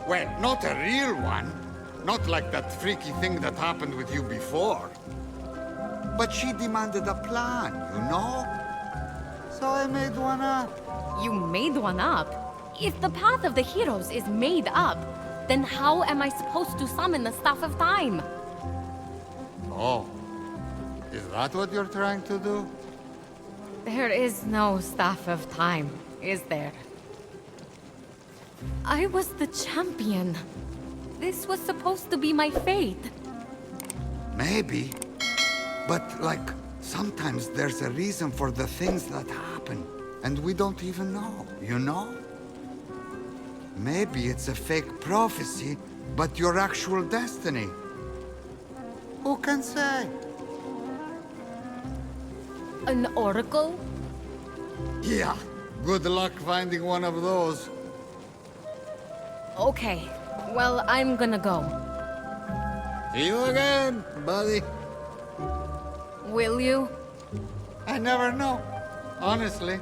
Well, not a real one. Not like that freaky thing that happened with you before. But she demanded a plan, you know? So I made one up. You made one up? If the path of the heroes is made up, then how am I supposed to summon the Staff of Time? Oh. Is that what you're trying to do? There is no Staff of Time, is there? I was the champion. This was supposed to be my fate. Maybe. But, like, sometimes there's a reason for the things that happen. And we don't even know, you know? Maybe it's a fake prophecy, but your actual destiny. Who can say? An oracle? Yeah. Good luck finding one of those. Okay, Well, I'm gonna go. See you again, buddy. Will you? I never know, honestly.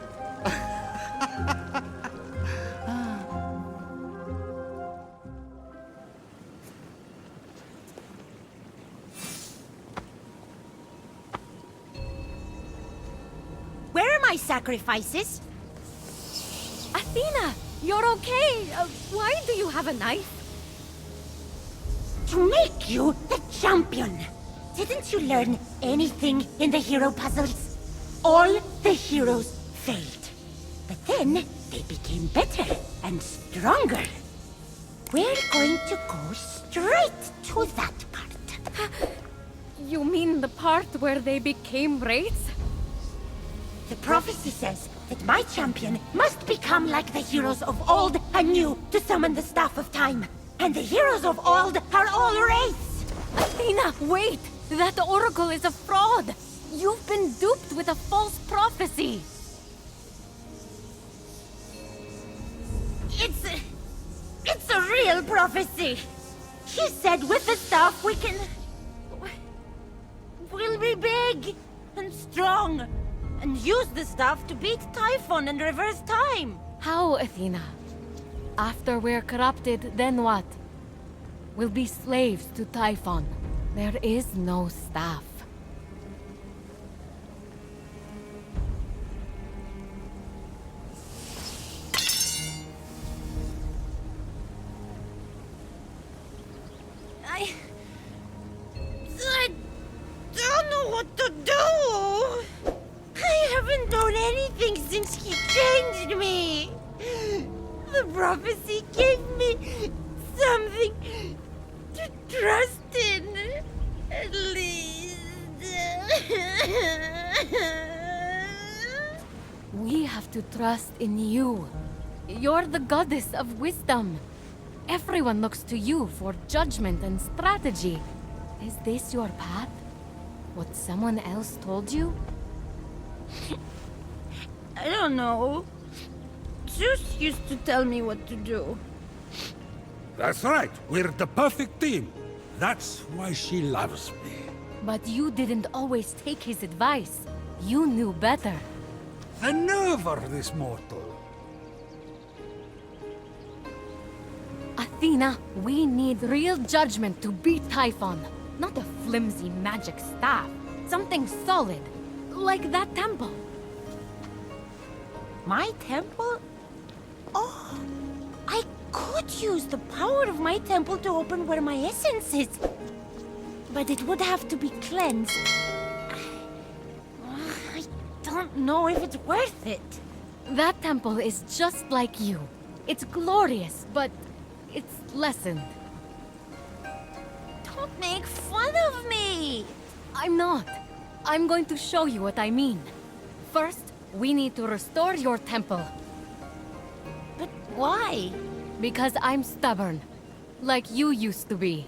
Where are my sacrifices? Athena, you're okay. Why do you have a knife? To make you the champion. Didn't you learn anything in the hero puzzles? All the heroes failed. But then they became better and stronger. We're going to go straight to that part. You mean the part where they became wraiths? The prophecy says that my champion must become like the heroes of old anew to summon the Staff of Time. And the heroes of old are all wraiths! Athena, wait! That oracle is a fraud! You've been duped with a false prophecy! It's a real prophecy! She said with the staff we'll be big and strong and use the staff to beat Typhon and reverse time! How, Athena? After we're corrupted, then what? We'll be slaves to Typhon. There is no staff. I don't know what to do! I haven't done anything since he changed me! The prophecy gave me something to trust in, at least. We have to trust in you. You're the goddess of wisdom. Everyone looks to you for judgment and strategy. Is this your path? What someone else told you? I don't know. Zeus used to tell me what to do. That's right. We're the perfect team. That's why she loves me. But you didn't always take his advice. You knew better. The nerve of this mortal. Athena, we need real judgment to beat Typhon. Not a flimsy magic staff. Something solid. Like that temple. My temple? Oh, I could use the power of my temple to open where my essence is. But it would have to be cleansed. I don't know if it's worth it. That temple is just like you. It's glorious, but it's lessened. Don't make fun of me! I'm not. I'm going to show you what I mean. First, we need to restore your temple. But why? Because I'm stubborn. Like you used to be.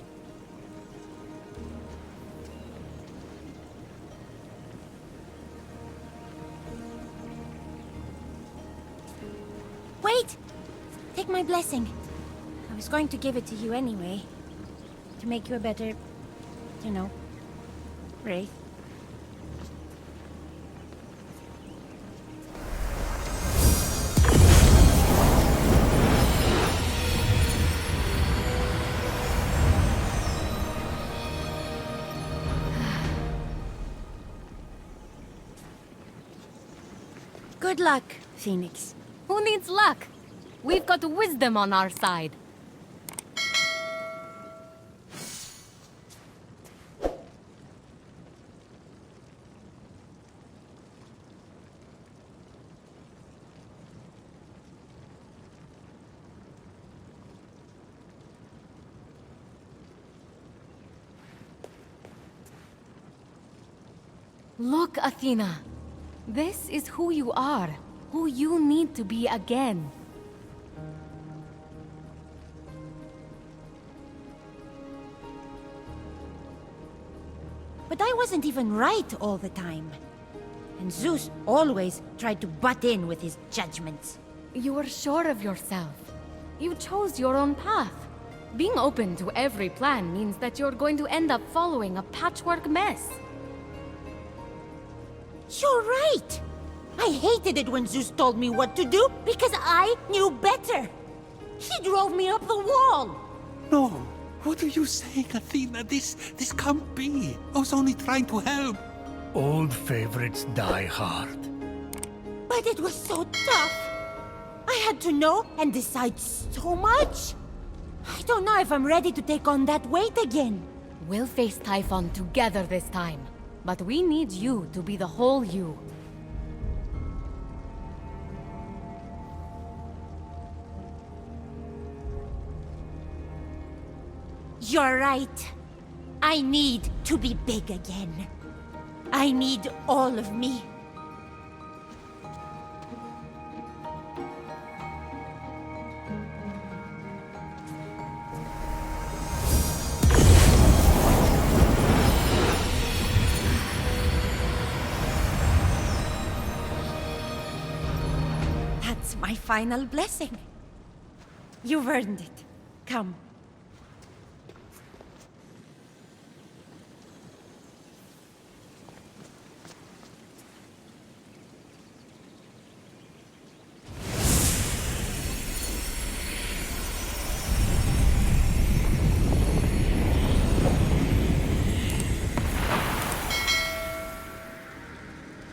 Wait! Take my blessing. I was going to give it to you anyway. To make you a better, you know, wraith. Good luck, Phoenix. Who needs luck? We've got wisdom on our side. Look, Athena. This is who you are. Who you need to be again. But I wasn't even right all the time. And Zeus always tried to butt in with his judgments. You were sure of yourself. You chose your own path. Being open to every plan means that you're going to end up following a patchwork mess. You're right! I hated it when Zeus told me what to do because I knew better. He drove me up the wall. No. What are you saying, Athena? This can't be. I was only trying to help. Old favorites die hard. But it was so tough. I had to know and decide so much. I don't know if I'm ready to take on that weight again. We'll face Typhon together this time. But we need you to be the whole you. You're right. I need to be big again. I need all of me. That's my final blessing. You've earned it. Come.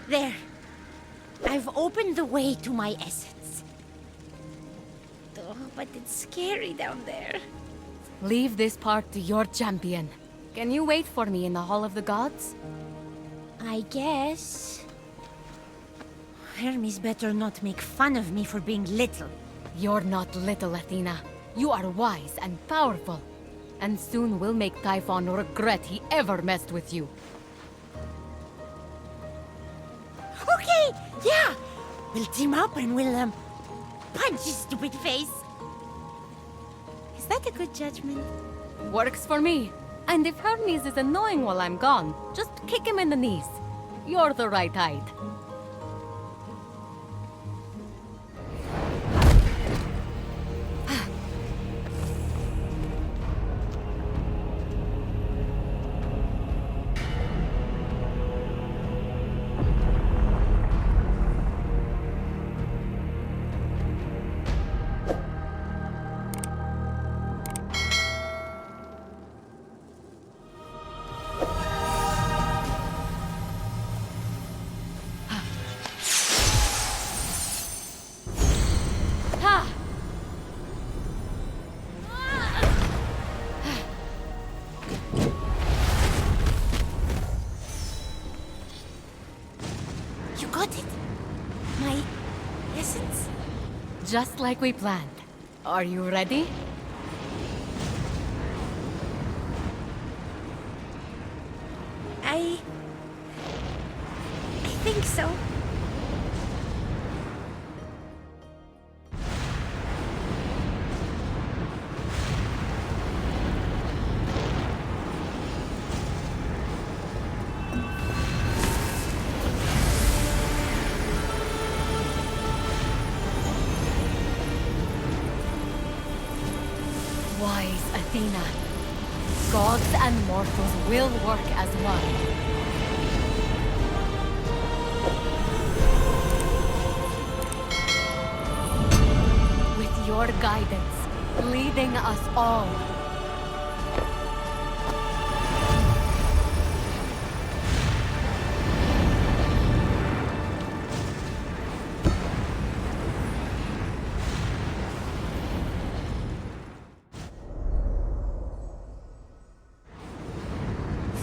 There. I've opened the way to my essence. Oh, but it's scary down there. Leave this part to your champion. Can you wait for me in the Hall of the Gods? I guess. Hermes better not make fun of me for being little. You're not little, Athena. You are wise and powerful. And soon we'll make Typhon regret he ever messed with you. Okay, yeah! We'll team up and we'll, punch his stupid face. Is that a good judgment? Works for me. And if Hermes is annoying while I'm gone, just kick him in the knees. You're the right height. You got it? My essence? Just like we planned. Are you ready? I think so. Wise Athena. Gods and mortals will work as one. With your guidance, leading us all.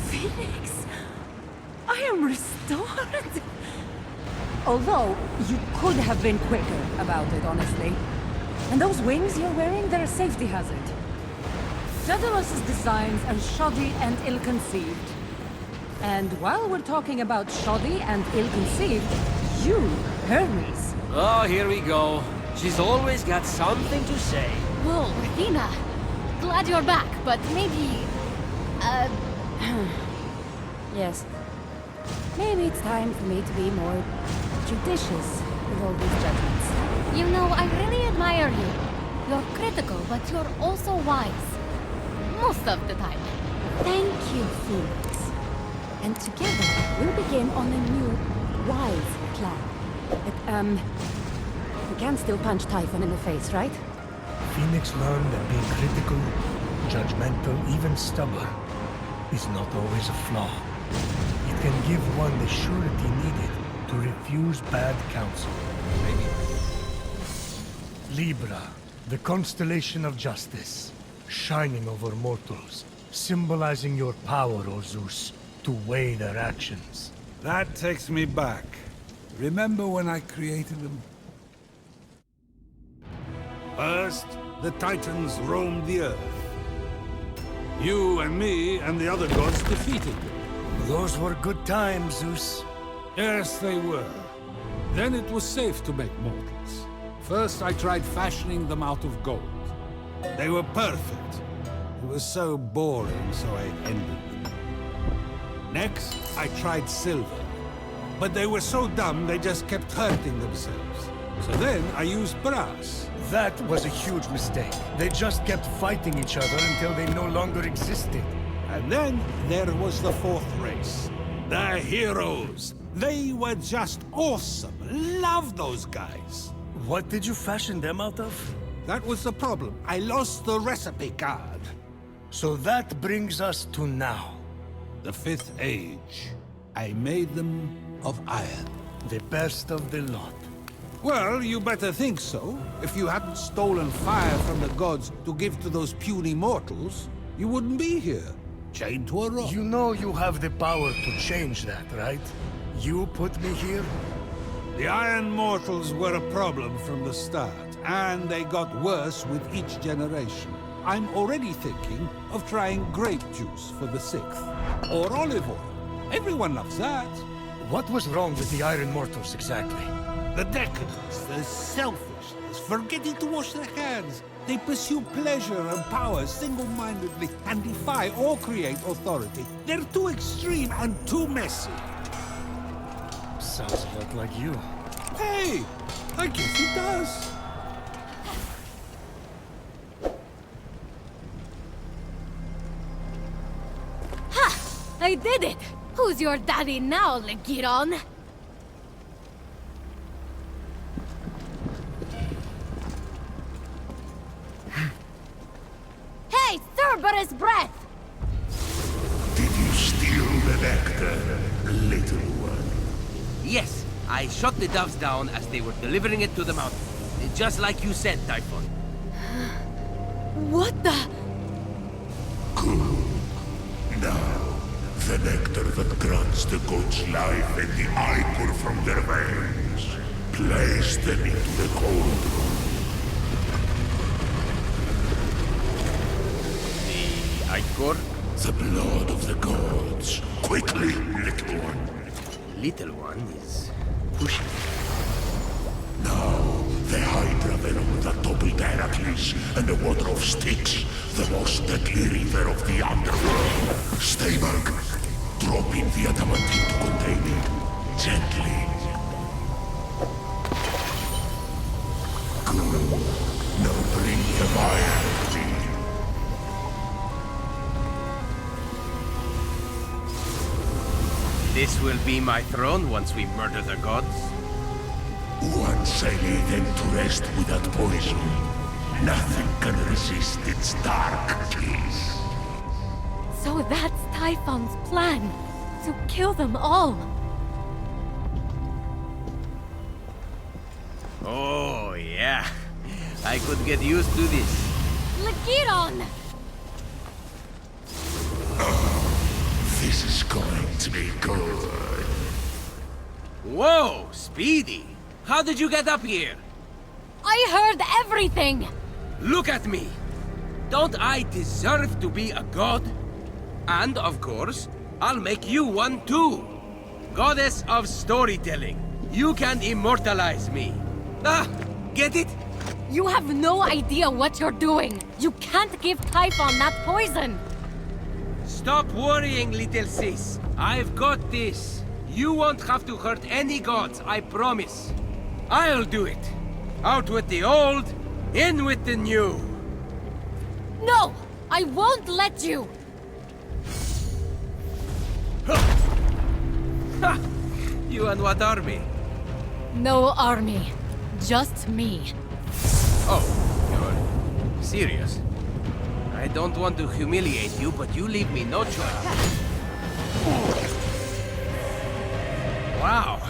Fenyx, I am restored. Although, you could have been quicker about it, honestly. And those wings you're wearing, they're a safety hazard. Daedalus' designs are shoddy and ill-conceived. And while we're talking about shoddy and ill-conceived, you, Hermes. Oh, here we go. She's always got something to say. Whoa, Athena. Glad you're back, but maybe... Yes. Maybe it's time for me to be more judicious with all these judgments. You know, I really admire you. You're critical, but you're also wise. Most of the time. Thank you, Fenyx. And together, we'll begin on a new, wise plan. But, we can still punch Typhon in the face, right? Fenyx learned that being critical, judgmental, even stubborn, is not always a flaw. It can give one the surety needed to refuse bad counsel. Libra, the constellation of justice, shining over mortals, symbolizing your power, O Zeus, to weigh their actions. That takes me back. Remember when I created them? First, the Titans roamed the earth. You and me and the other gods defeated them. Those were good times, Zeus. Yes, they were. Then it was safe to make mortals. First, I tried fashioning them out of gold. They were perfect. It was so boring, so I ended them. Next, I tried silver. But they were so dumb, they just kept hurting themselves. So then, I used brass. That was a huge mistake. They just kept fighting each other until they no longer existed. And then, there was the fourth race. The heroes. They were just awesome. Love those guys. What did you fashion them out of? That was the problem. I lost the recipe card. So that brings us to now. The Fifth Age. I made them of iron. The best of the lot. Well, you better think so. If you hadn't stolen fire from the gods to give to those puny mortals, you wouldn't be here, chained to a rock. You know you have the power to change that, right? You put me here? The Iron Mortals were a problem from the start, and they got worse with each generation. I'm already thinking of trying grape juice for the 6th. Or olive oil. Everyone loves that. What was wrong with the Iron Mortals exactly? The decadence, the selfishness, forgetting to wash their hands. They pursue pleasure and power single-mindedly and defy or create authority. They're too extreme and too messy. Sounds a lot like you. Hey, I guess it does. Ha! I did it! Who's your daddy now, Legiron? Hey, Cerberus breath! Did you steal the nectar, little one? Yes, I shot the doves down as they were delivering it to the mountain. Just like you said, Typhon. What the? Good. Now, the nectar that grants the gods life and the ichor from their veins. Place them into the cauldron. The ichor? The blood of the gods. Quickly, little one. Little one is pushing. Now, the Hydra venom that toppled Heracles and the water of Styx, the most deadly river of the underworld. Stay back. Drop in the adamantine to contain it. Gently. Good. Now bring the fire to me. This will be my throne once we murder the gods. Once I lay them to rest without poison, nothing can resist its dark kiss. So that's Typhon's plan, to kill them all. Oh, yeah. I could get used to this. Legiron! This is going to be good. Whoa, Speedy! How did you get up here? I heard everything! Look at me! Don't I deserve to be a god? And, of course, I'll make you one too! Goddess of storytelling, you can immortalize me. Ah, get it? You have no idea what you're doing! You can't give Typhon that poison! Stop worrying, little sis. I've got this. You won't have to hurt any gods, I promise. I'll do it. Out with the old, in with the new. No! I won't let you! Ha! You and what army? No army. Just me. Oh, you're serious? I don't want to humiliate you, but you leave me no choice. Wow.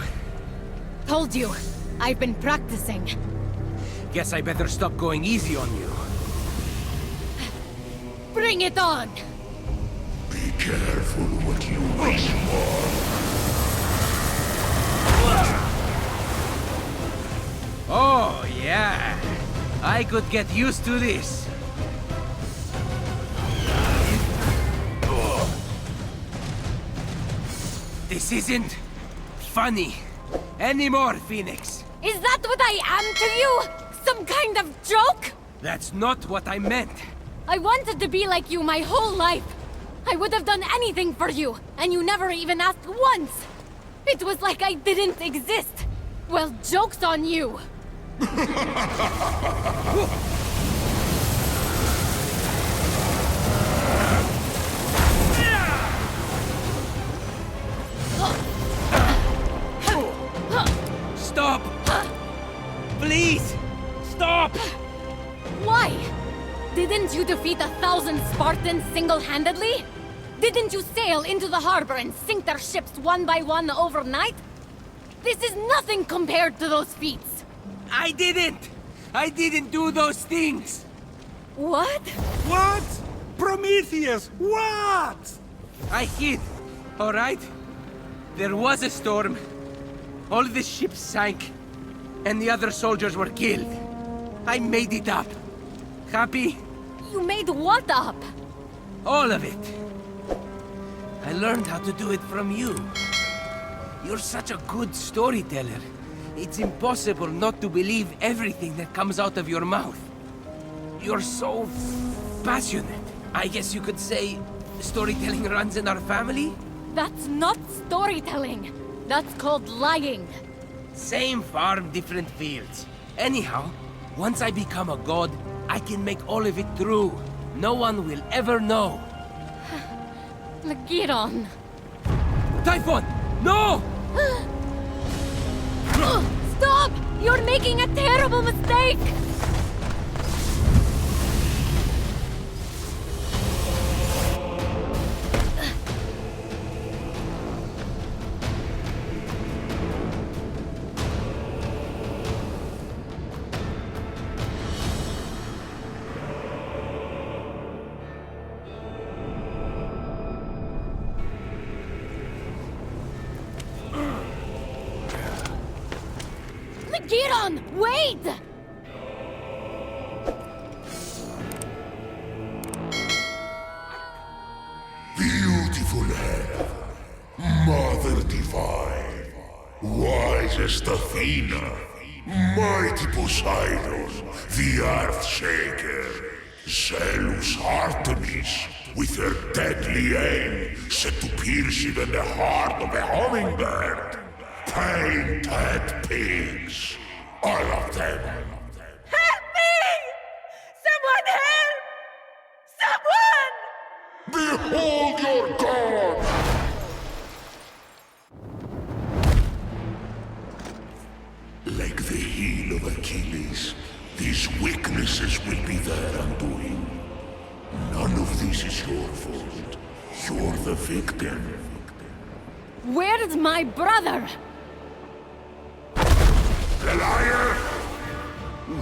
Told you. I've been practicing. Guess I better stop going easy on you. Bring it on! Be careful what you wish for. Oh, yeah. I could get used to this. This isn't funny anymore, Fenyx. Is that what I am to you? Some kind of joke? That's not what I meant. I wanted to be like you my whole life. I would have done anything for you, and you never even asked once. It was like I didn't exist. Well, joke's on you. Stop! Please! Stop! Why? Didn't you defeat 1,000 Spartans single-handedly? Didn't you sail into the harbor and sink their ships one by one overnight? This is nothing compared to those feats. I didn't! I didn't do those things! What? What? Prometheus, what? I hid, alright? There was a storm. All the ships sank, and the other soldiers were killed. I made it up. Happy? You made what up? All of it. I learned how to do it from you. You're such a good storyteller. It's impossible not to believe everything that comes out of your mouth. You're so passionate. I guess you could say storytelling runs in our family? That's not storytelling. That's called lying. Same farm, different fields. Anyhow, once I become a god, I can make all of it true. No one will ever know. Lagiron. Typhon! No! Stop! You're making a terrible mistake! Giron, wait! Beautiful head, Mother Divine, wisest Athena, mighty Poseidon, the Earth-shaker, zealous Artemis, with her deadly aim set to pierce even the heart of a hummingbird. Painted pigs, all of them. Help me! Someone help! Someone! Behold your god! Like the heel of Achilles, these weaknesses will be their undoing. None of this is your fault. You're the victim. Where's my brother? The liar?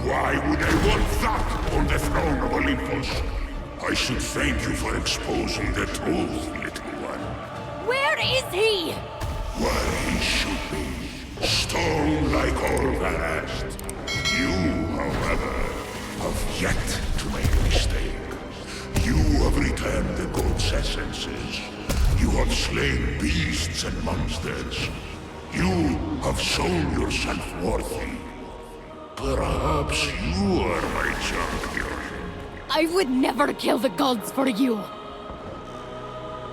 Why would I want that on the throne of Olympus? I should thank you for exposing the truth, little one. Where is he? Where he should be. Stone like all the rest. You, however, have yet to make a mistake. You have returned the god's essences. You have slain beasts and monsters. You have shown yourself worthy. Perhaps you are my champion. I would never kill the gods for you.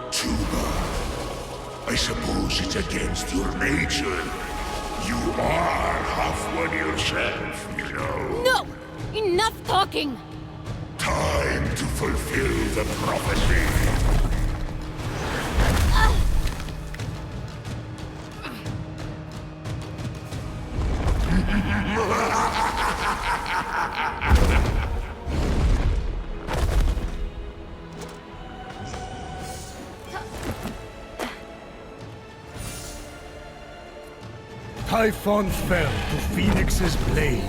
Too bad. I suppose it's against your nature. You are half one yourself, you know. No! Enough talking! Time to fulfill the prophecy. Typhon fell to Phoenix's blade.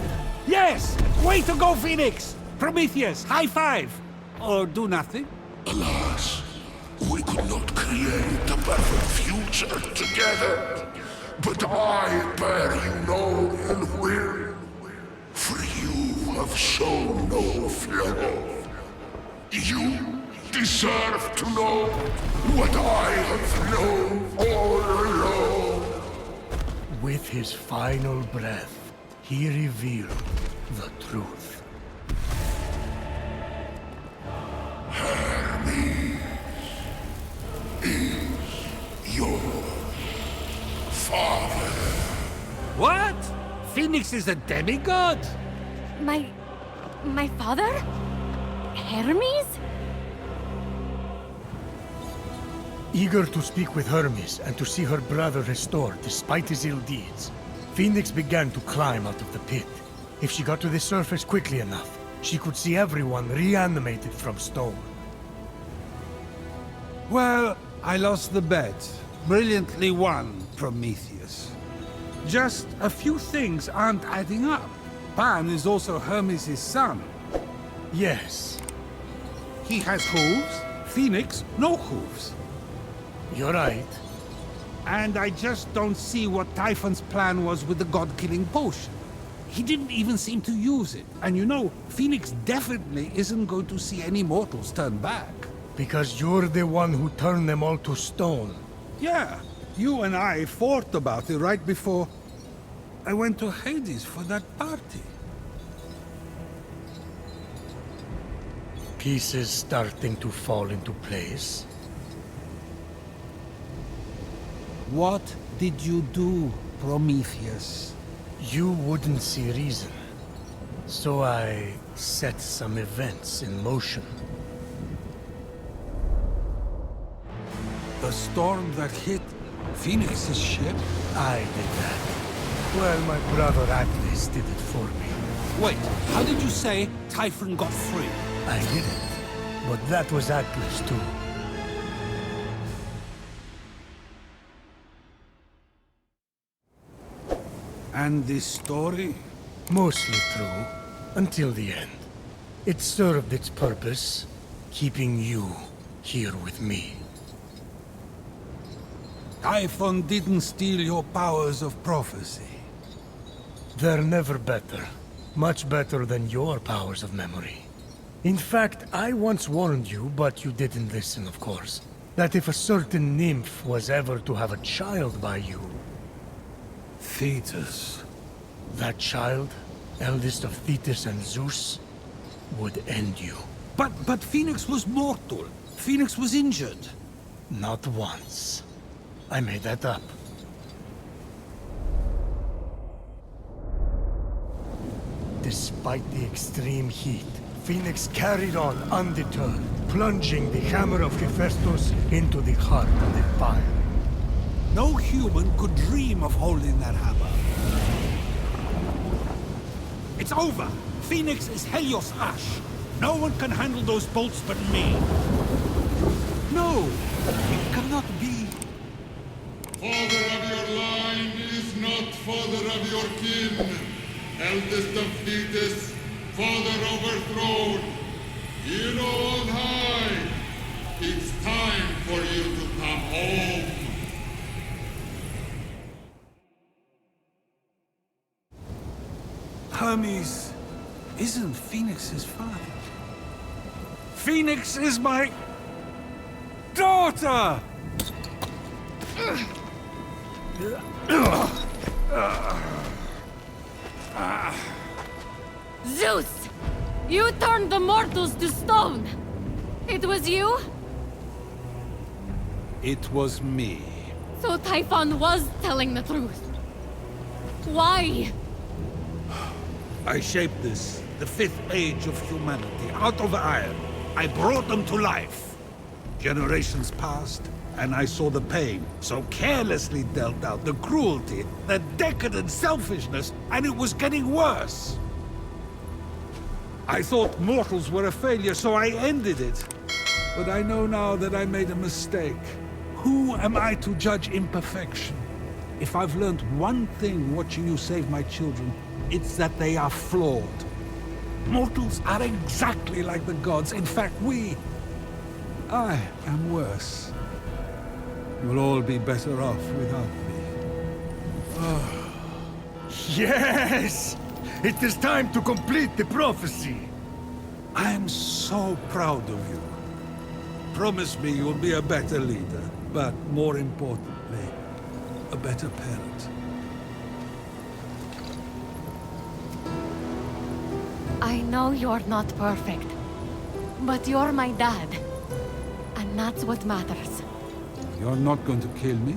Yes! Way to go, Phoenix! Prometheus, high five! Or do nothing? Alas, we could not create a perfect future together. But I bear you no ill will, for you have shown no flaw. You deserve to know what I have known all along. With his final breath, he revealed the truth. Hermes is your father. What? Phoenix is a demigod? My father? Hermes? Eager to speak with Hermes and to see her brother restored despite his ill deeds, Phoenix began to climb out of the pit. If she got to the surface quickly enough, she could see everyone reanimated from stone. Well, I lost the bet. Brilliantly won, Prometheus. Just a few things aren't adding up. Pan is also Hermes' son. Yes. He has hooves. Phoenix, no hooves. You're right. And I just don't see what Typhon's plan was with the god-killing potion. He didn't even seem to use it. And you know, Phoenix definitely isn't going to see any mortals turn back. Because you're the one who turned them all to stone. Yeah, you and I fought about it right before I went to Hades for that party. Pieces starting to fall into place. What did you do, Prometheus? You wouldn't see reason. So I set some events in motion. The storm that hit Phoenix's ship? I did that. Well, my brother Atlas did it for me. Wait, how did you say Typhon got free? I didn't. But that was Atlas too. And this story? Mostly true. Until the end. It served its purpose, keeping you here with me. Typhon didn't steal your powers of prophecy. They're never better. Much better than your powers of memory. In fact, I once warned you, but you didn't listen, of course, that if a certain nymph was ever to have a child by you... Thetis. That child, eldest of Thetis and Zeus, would end you. But Phoenix was mortal. Phoenix was injured. Not once. I made that up. Despite the extreme heat, Phoenix carried on undeterred, plunging the hammer of Hephaestus into the heart of the fire. No human could dream of holding that hammer. It's over! Phoenix is Helios Ash. No one can handle those bolts but me. No! It cannot be. Father of your line is not father of your kin. Eldest of Thetis, father overthrown. Hero on high. It's time for you to come home. Hermes isn't Phoenix's father. Phoenix is my daughter! Zeus! You turned the mortals to stone! It was you? It was me. So Typhon was telling the truth. Why? I shaped this, the fifth age of humanity, out of iron. I brought them to life. Generations passed, and I saw the pain so carelessly dealt out, the cruelty, the decadent selfishness, and it was getting worse. I thought mortals were a failure, so I ended it. But I know now that I made a mistake. Who am I to judge imperfection? If I've learned one thing watching you save my children, it's that they are flawed. Mortals are exactly like the gods. In fact, I am worse. You'll all be better off without me. Oh. Yes! It is time to complete the prophecy. I am so proud of you. Promise me you'll be a better leader, but more importantly, a better parent. I know you're not perfect, but you're my dad. And that's what matters. You're not going to kill me?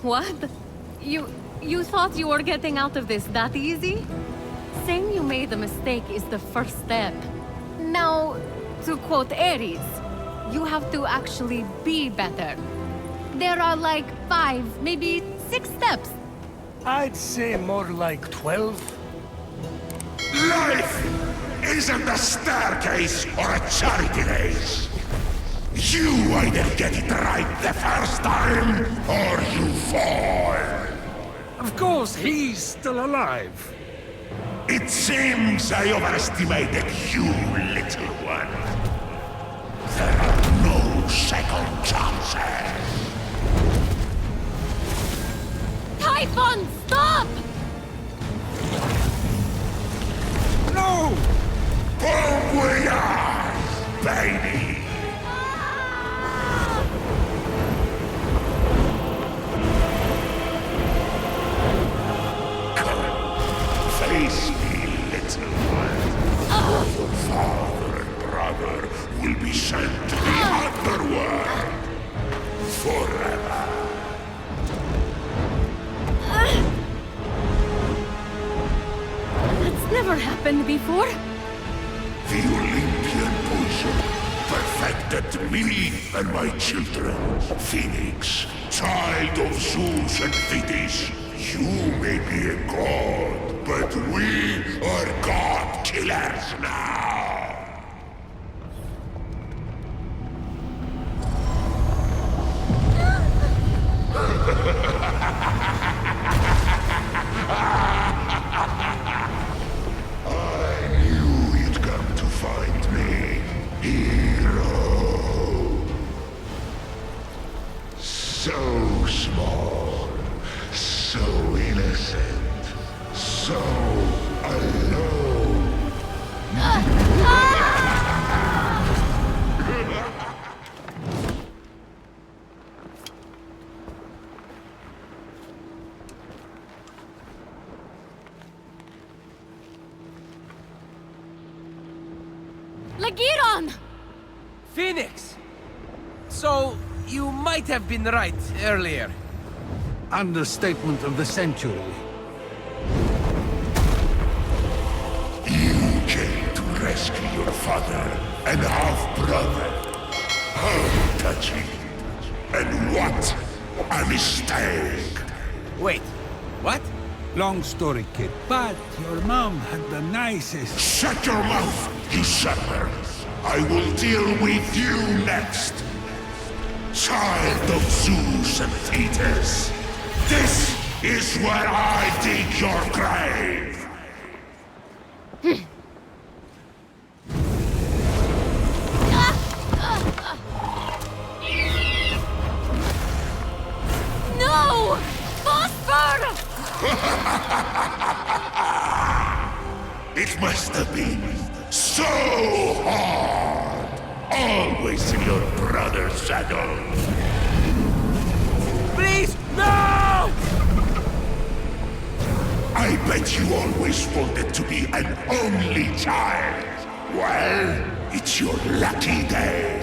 What? You thought you were getting out of this that easy? Saying you made a mistake is the first step. Now, to quote Ares, you have to actually be better. There are like 5, maybe 6 steps. I'd say more like 12. Life isn't a staircase or a charity race. You either get it right the first time, or you fall. Of course, he's still alive. It seems I overestimated you, little one. There are no second chances. Typhon, stop! No! Home we are, baby! Face me, little one. Your father and brother will be sent to the underworld forever. That's never happened before. The Olympian poison perfected me and my children. Phoenix, child of Zeus and Thetis, you may be a god, but we are god killers now. I knew you'd come to find me, hero. So small, so innocent, so alone. Lagiron! Phoenix! So, you might have been right earlier. Understatement of the century. You came to rescue your father and half-brother. How touching. And what a mistake. Wait, what? Long story, kid. But your mom had the nicest... Shut your mouth, usurper! I will deal with you next. Child of Zeus and Thetis, this is where I dig your grave! No! Phosphor! It must have been so hard! Always in your brother's shadow! Please, no! I bet you always wanted to be an only child. Well, it's your lucky day.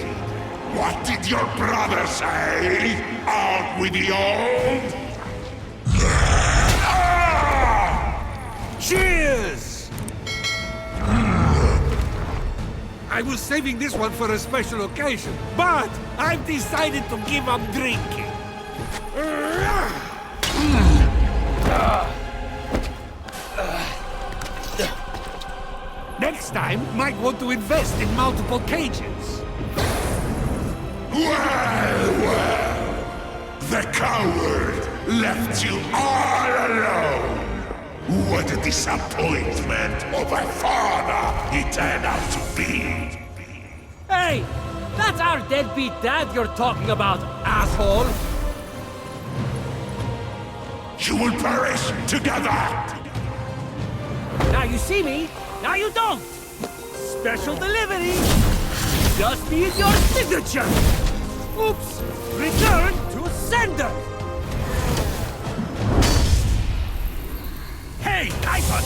What did your brother say? Out with the old? Cheers! I was saving this one for a special occasion, but I've decided to give up drinking. Next time, might want to invest in multiple cages. Well, the coward left you all alone. What a disappointment of a father he turned out to be. Hey! That's our deadbeat dad you're talking about, asshole! You will perish together! Now you see me, now you don't! Special delivery! Just need your signature! Oops! Return to sender! Hey, Typhon!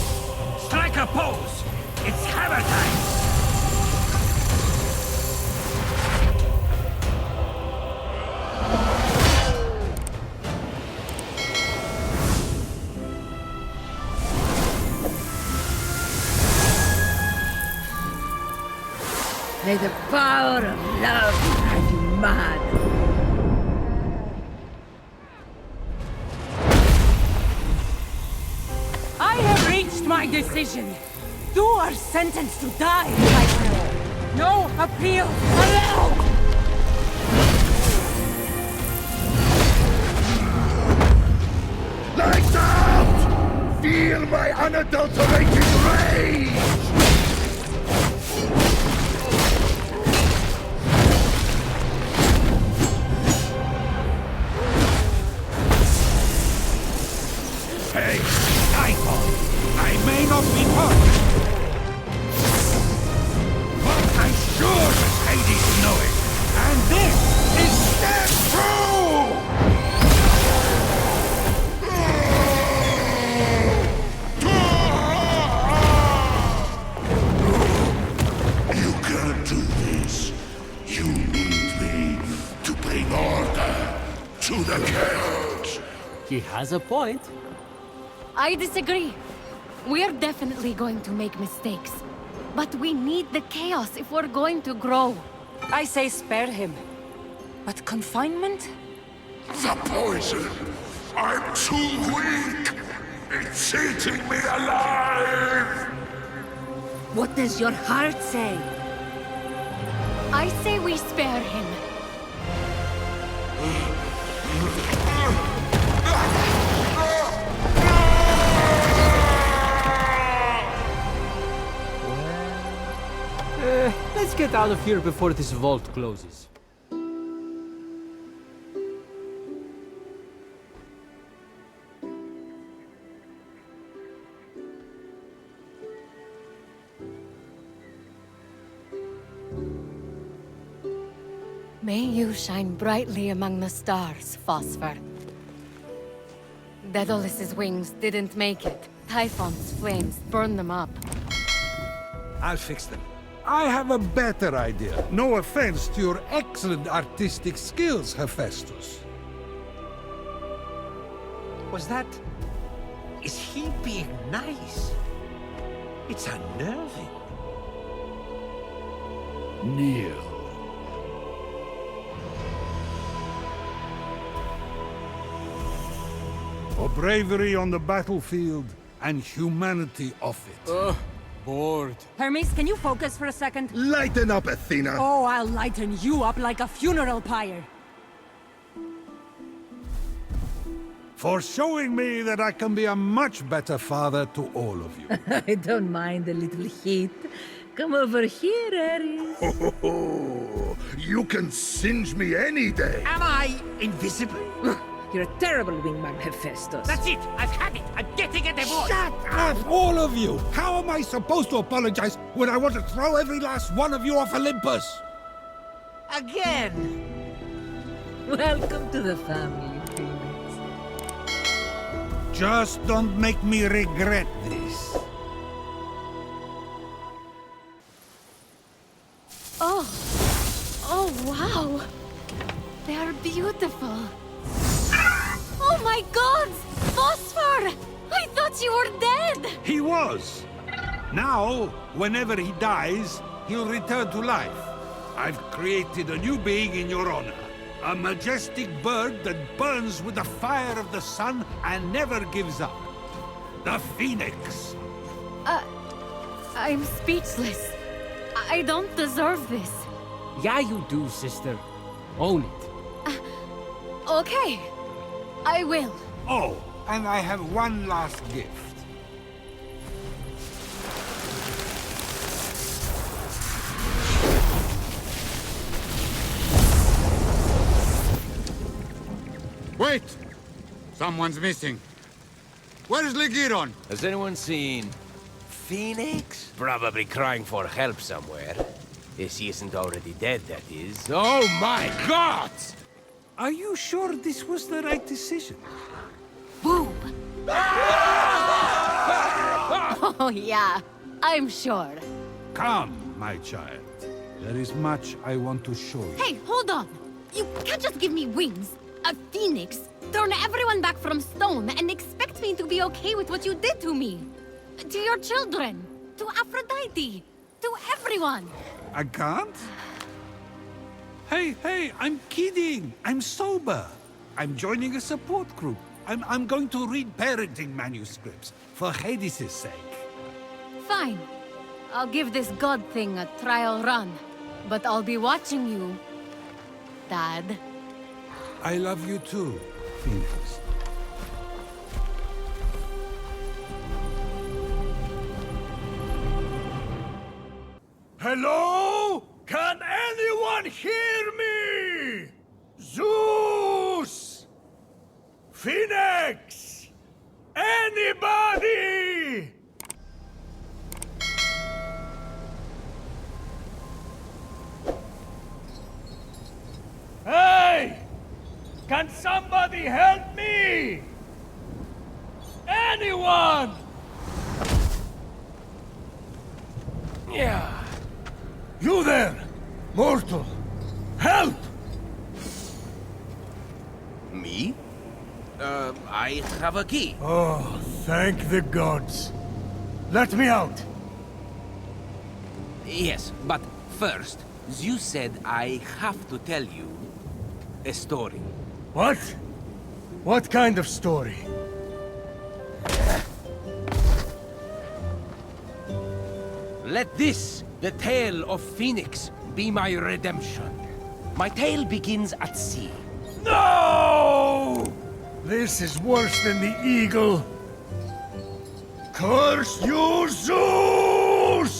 Strike a pose! It's hammer time! May the power of love drive you mad. I have reached my decision. You are sentenced to die, Typhon. No appeal allowed! Lights out! Feel my unadulterated rage! Hey, Typhon! I may not be perfect, but I'm sure that Hades know it. And this is step true! You can't do this. You need me to bring order to the chaos. He has a point. I disagree. We're definitely going to make mistakes. But we need the chaos if we're going to grow. I say spare him. But confinement? The poison! I'm too weak! It's eating me alive! What does your heart say? I say we spare him. Let's get out of here before this vault closes. May you shine brightly among the stars, Phosphor. Daedolus's wings didn't make it. Typhon's flames burned them up. I'll fix them. I have a better idea. No offense to your excellent artistic skills, Hephaestus. Was that... Is he being nice? It's unnerving. Kneel. For bravery on the battlefield and humanity off it. Bored. Hermes, can you focus for a second? Lighten up, Athena! Oh, I'll lighten you up like a funeral pyre. For showing me that I can be a much better father to all of you. I don't mind a little heat. Come over here, Ares. Oh, you can singe me any day! Am I invisible? You're a terrible wingman, Hephaestus. That's it! I've had it! I'm getting a divorce! Shut up, all of you! How am I supposed to apologize when I want to throw every last one of you off Olympus? Again! Welcome to the family, Phoenix. Just don't make me regret this. Oh, wow! They are beautiful. Oh my God! Phosphor! I thought you were dead! He was. Now, whenever he dies, he'll return to life. I've created a new being in your honor. A majestic bird that burns with the fire of the sun and never gives up. The Phoenix. I'm speechless. I don't deserve this. Yeah, you do, sister. Own it. Okay. I will. Oh, and I have one last gift. Wait! Someone's missing. Where's Legiron? Has anyone seen Phoenix? Probably crying for help somewhere. If he isn't already dead, that is. Oh my god! Are you sure this was the right decision? Boom! Oh, yeah. I'm sure. Come, my child. There is much I want to show you. Hey, hold on! You can't just give me wings. A phoenix, turn everyone back from stone, and expect me to be okay with what you did to me. To your children. To Aphrodite. To everyone. I can't? Hey, I'm kidding. I'm sober. I'm joining a support group. I'm going to read parenting manuscripts, for Hades' sake. Fine. I'll give this god thing a trial run. But I'll be watching you, Dad. I love you too, Phoenix. Hello? Can anyone hear me? Zeus! Phoenix! Anybody? Hey! Can somebody help me? Anyone? Yeah. You there, mortal! Help! Me? I have a key. Oh, thank the gods. Let me out! Yes, but first, Zeus said I have to tell you a story. What? What kind of story? Let this, the tale of Phoenix, be my redemption. My tale begins at sea. No! This is worse than the eagle. Curse you, Zeus!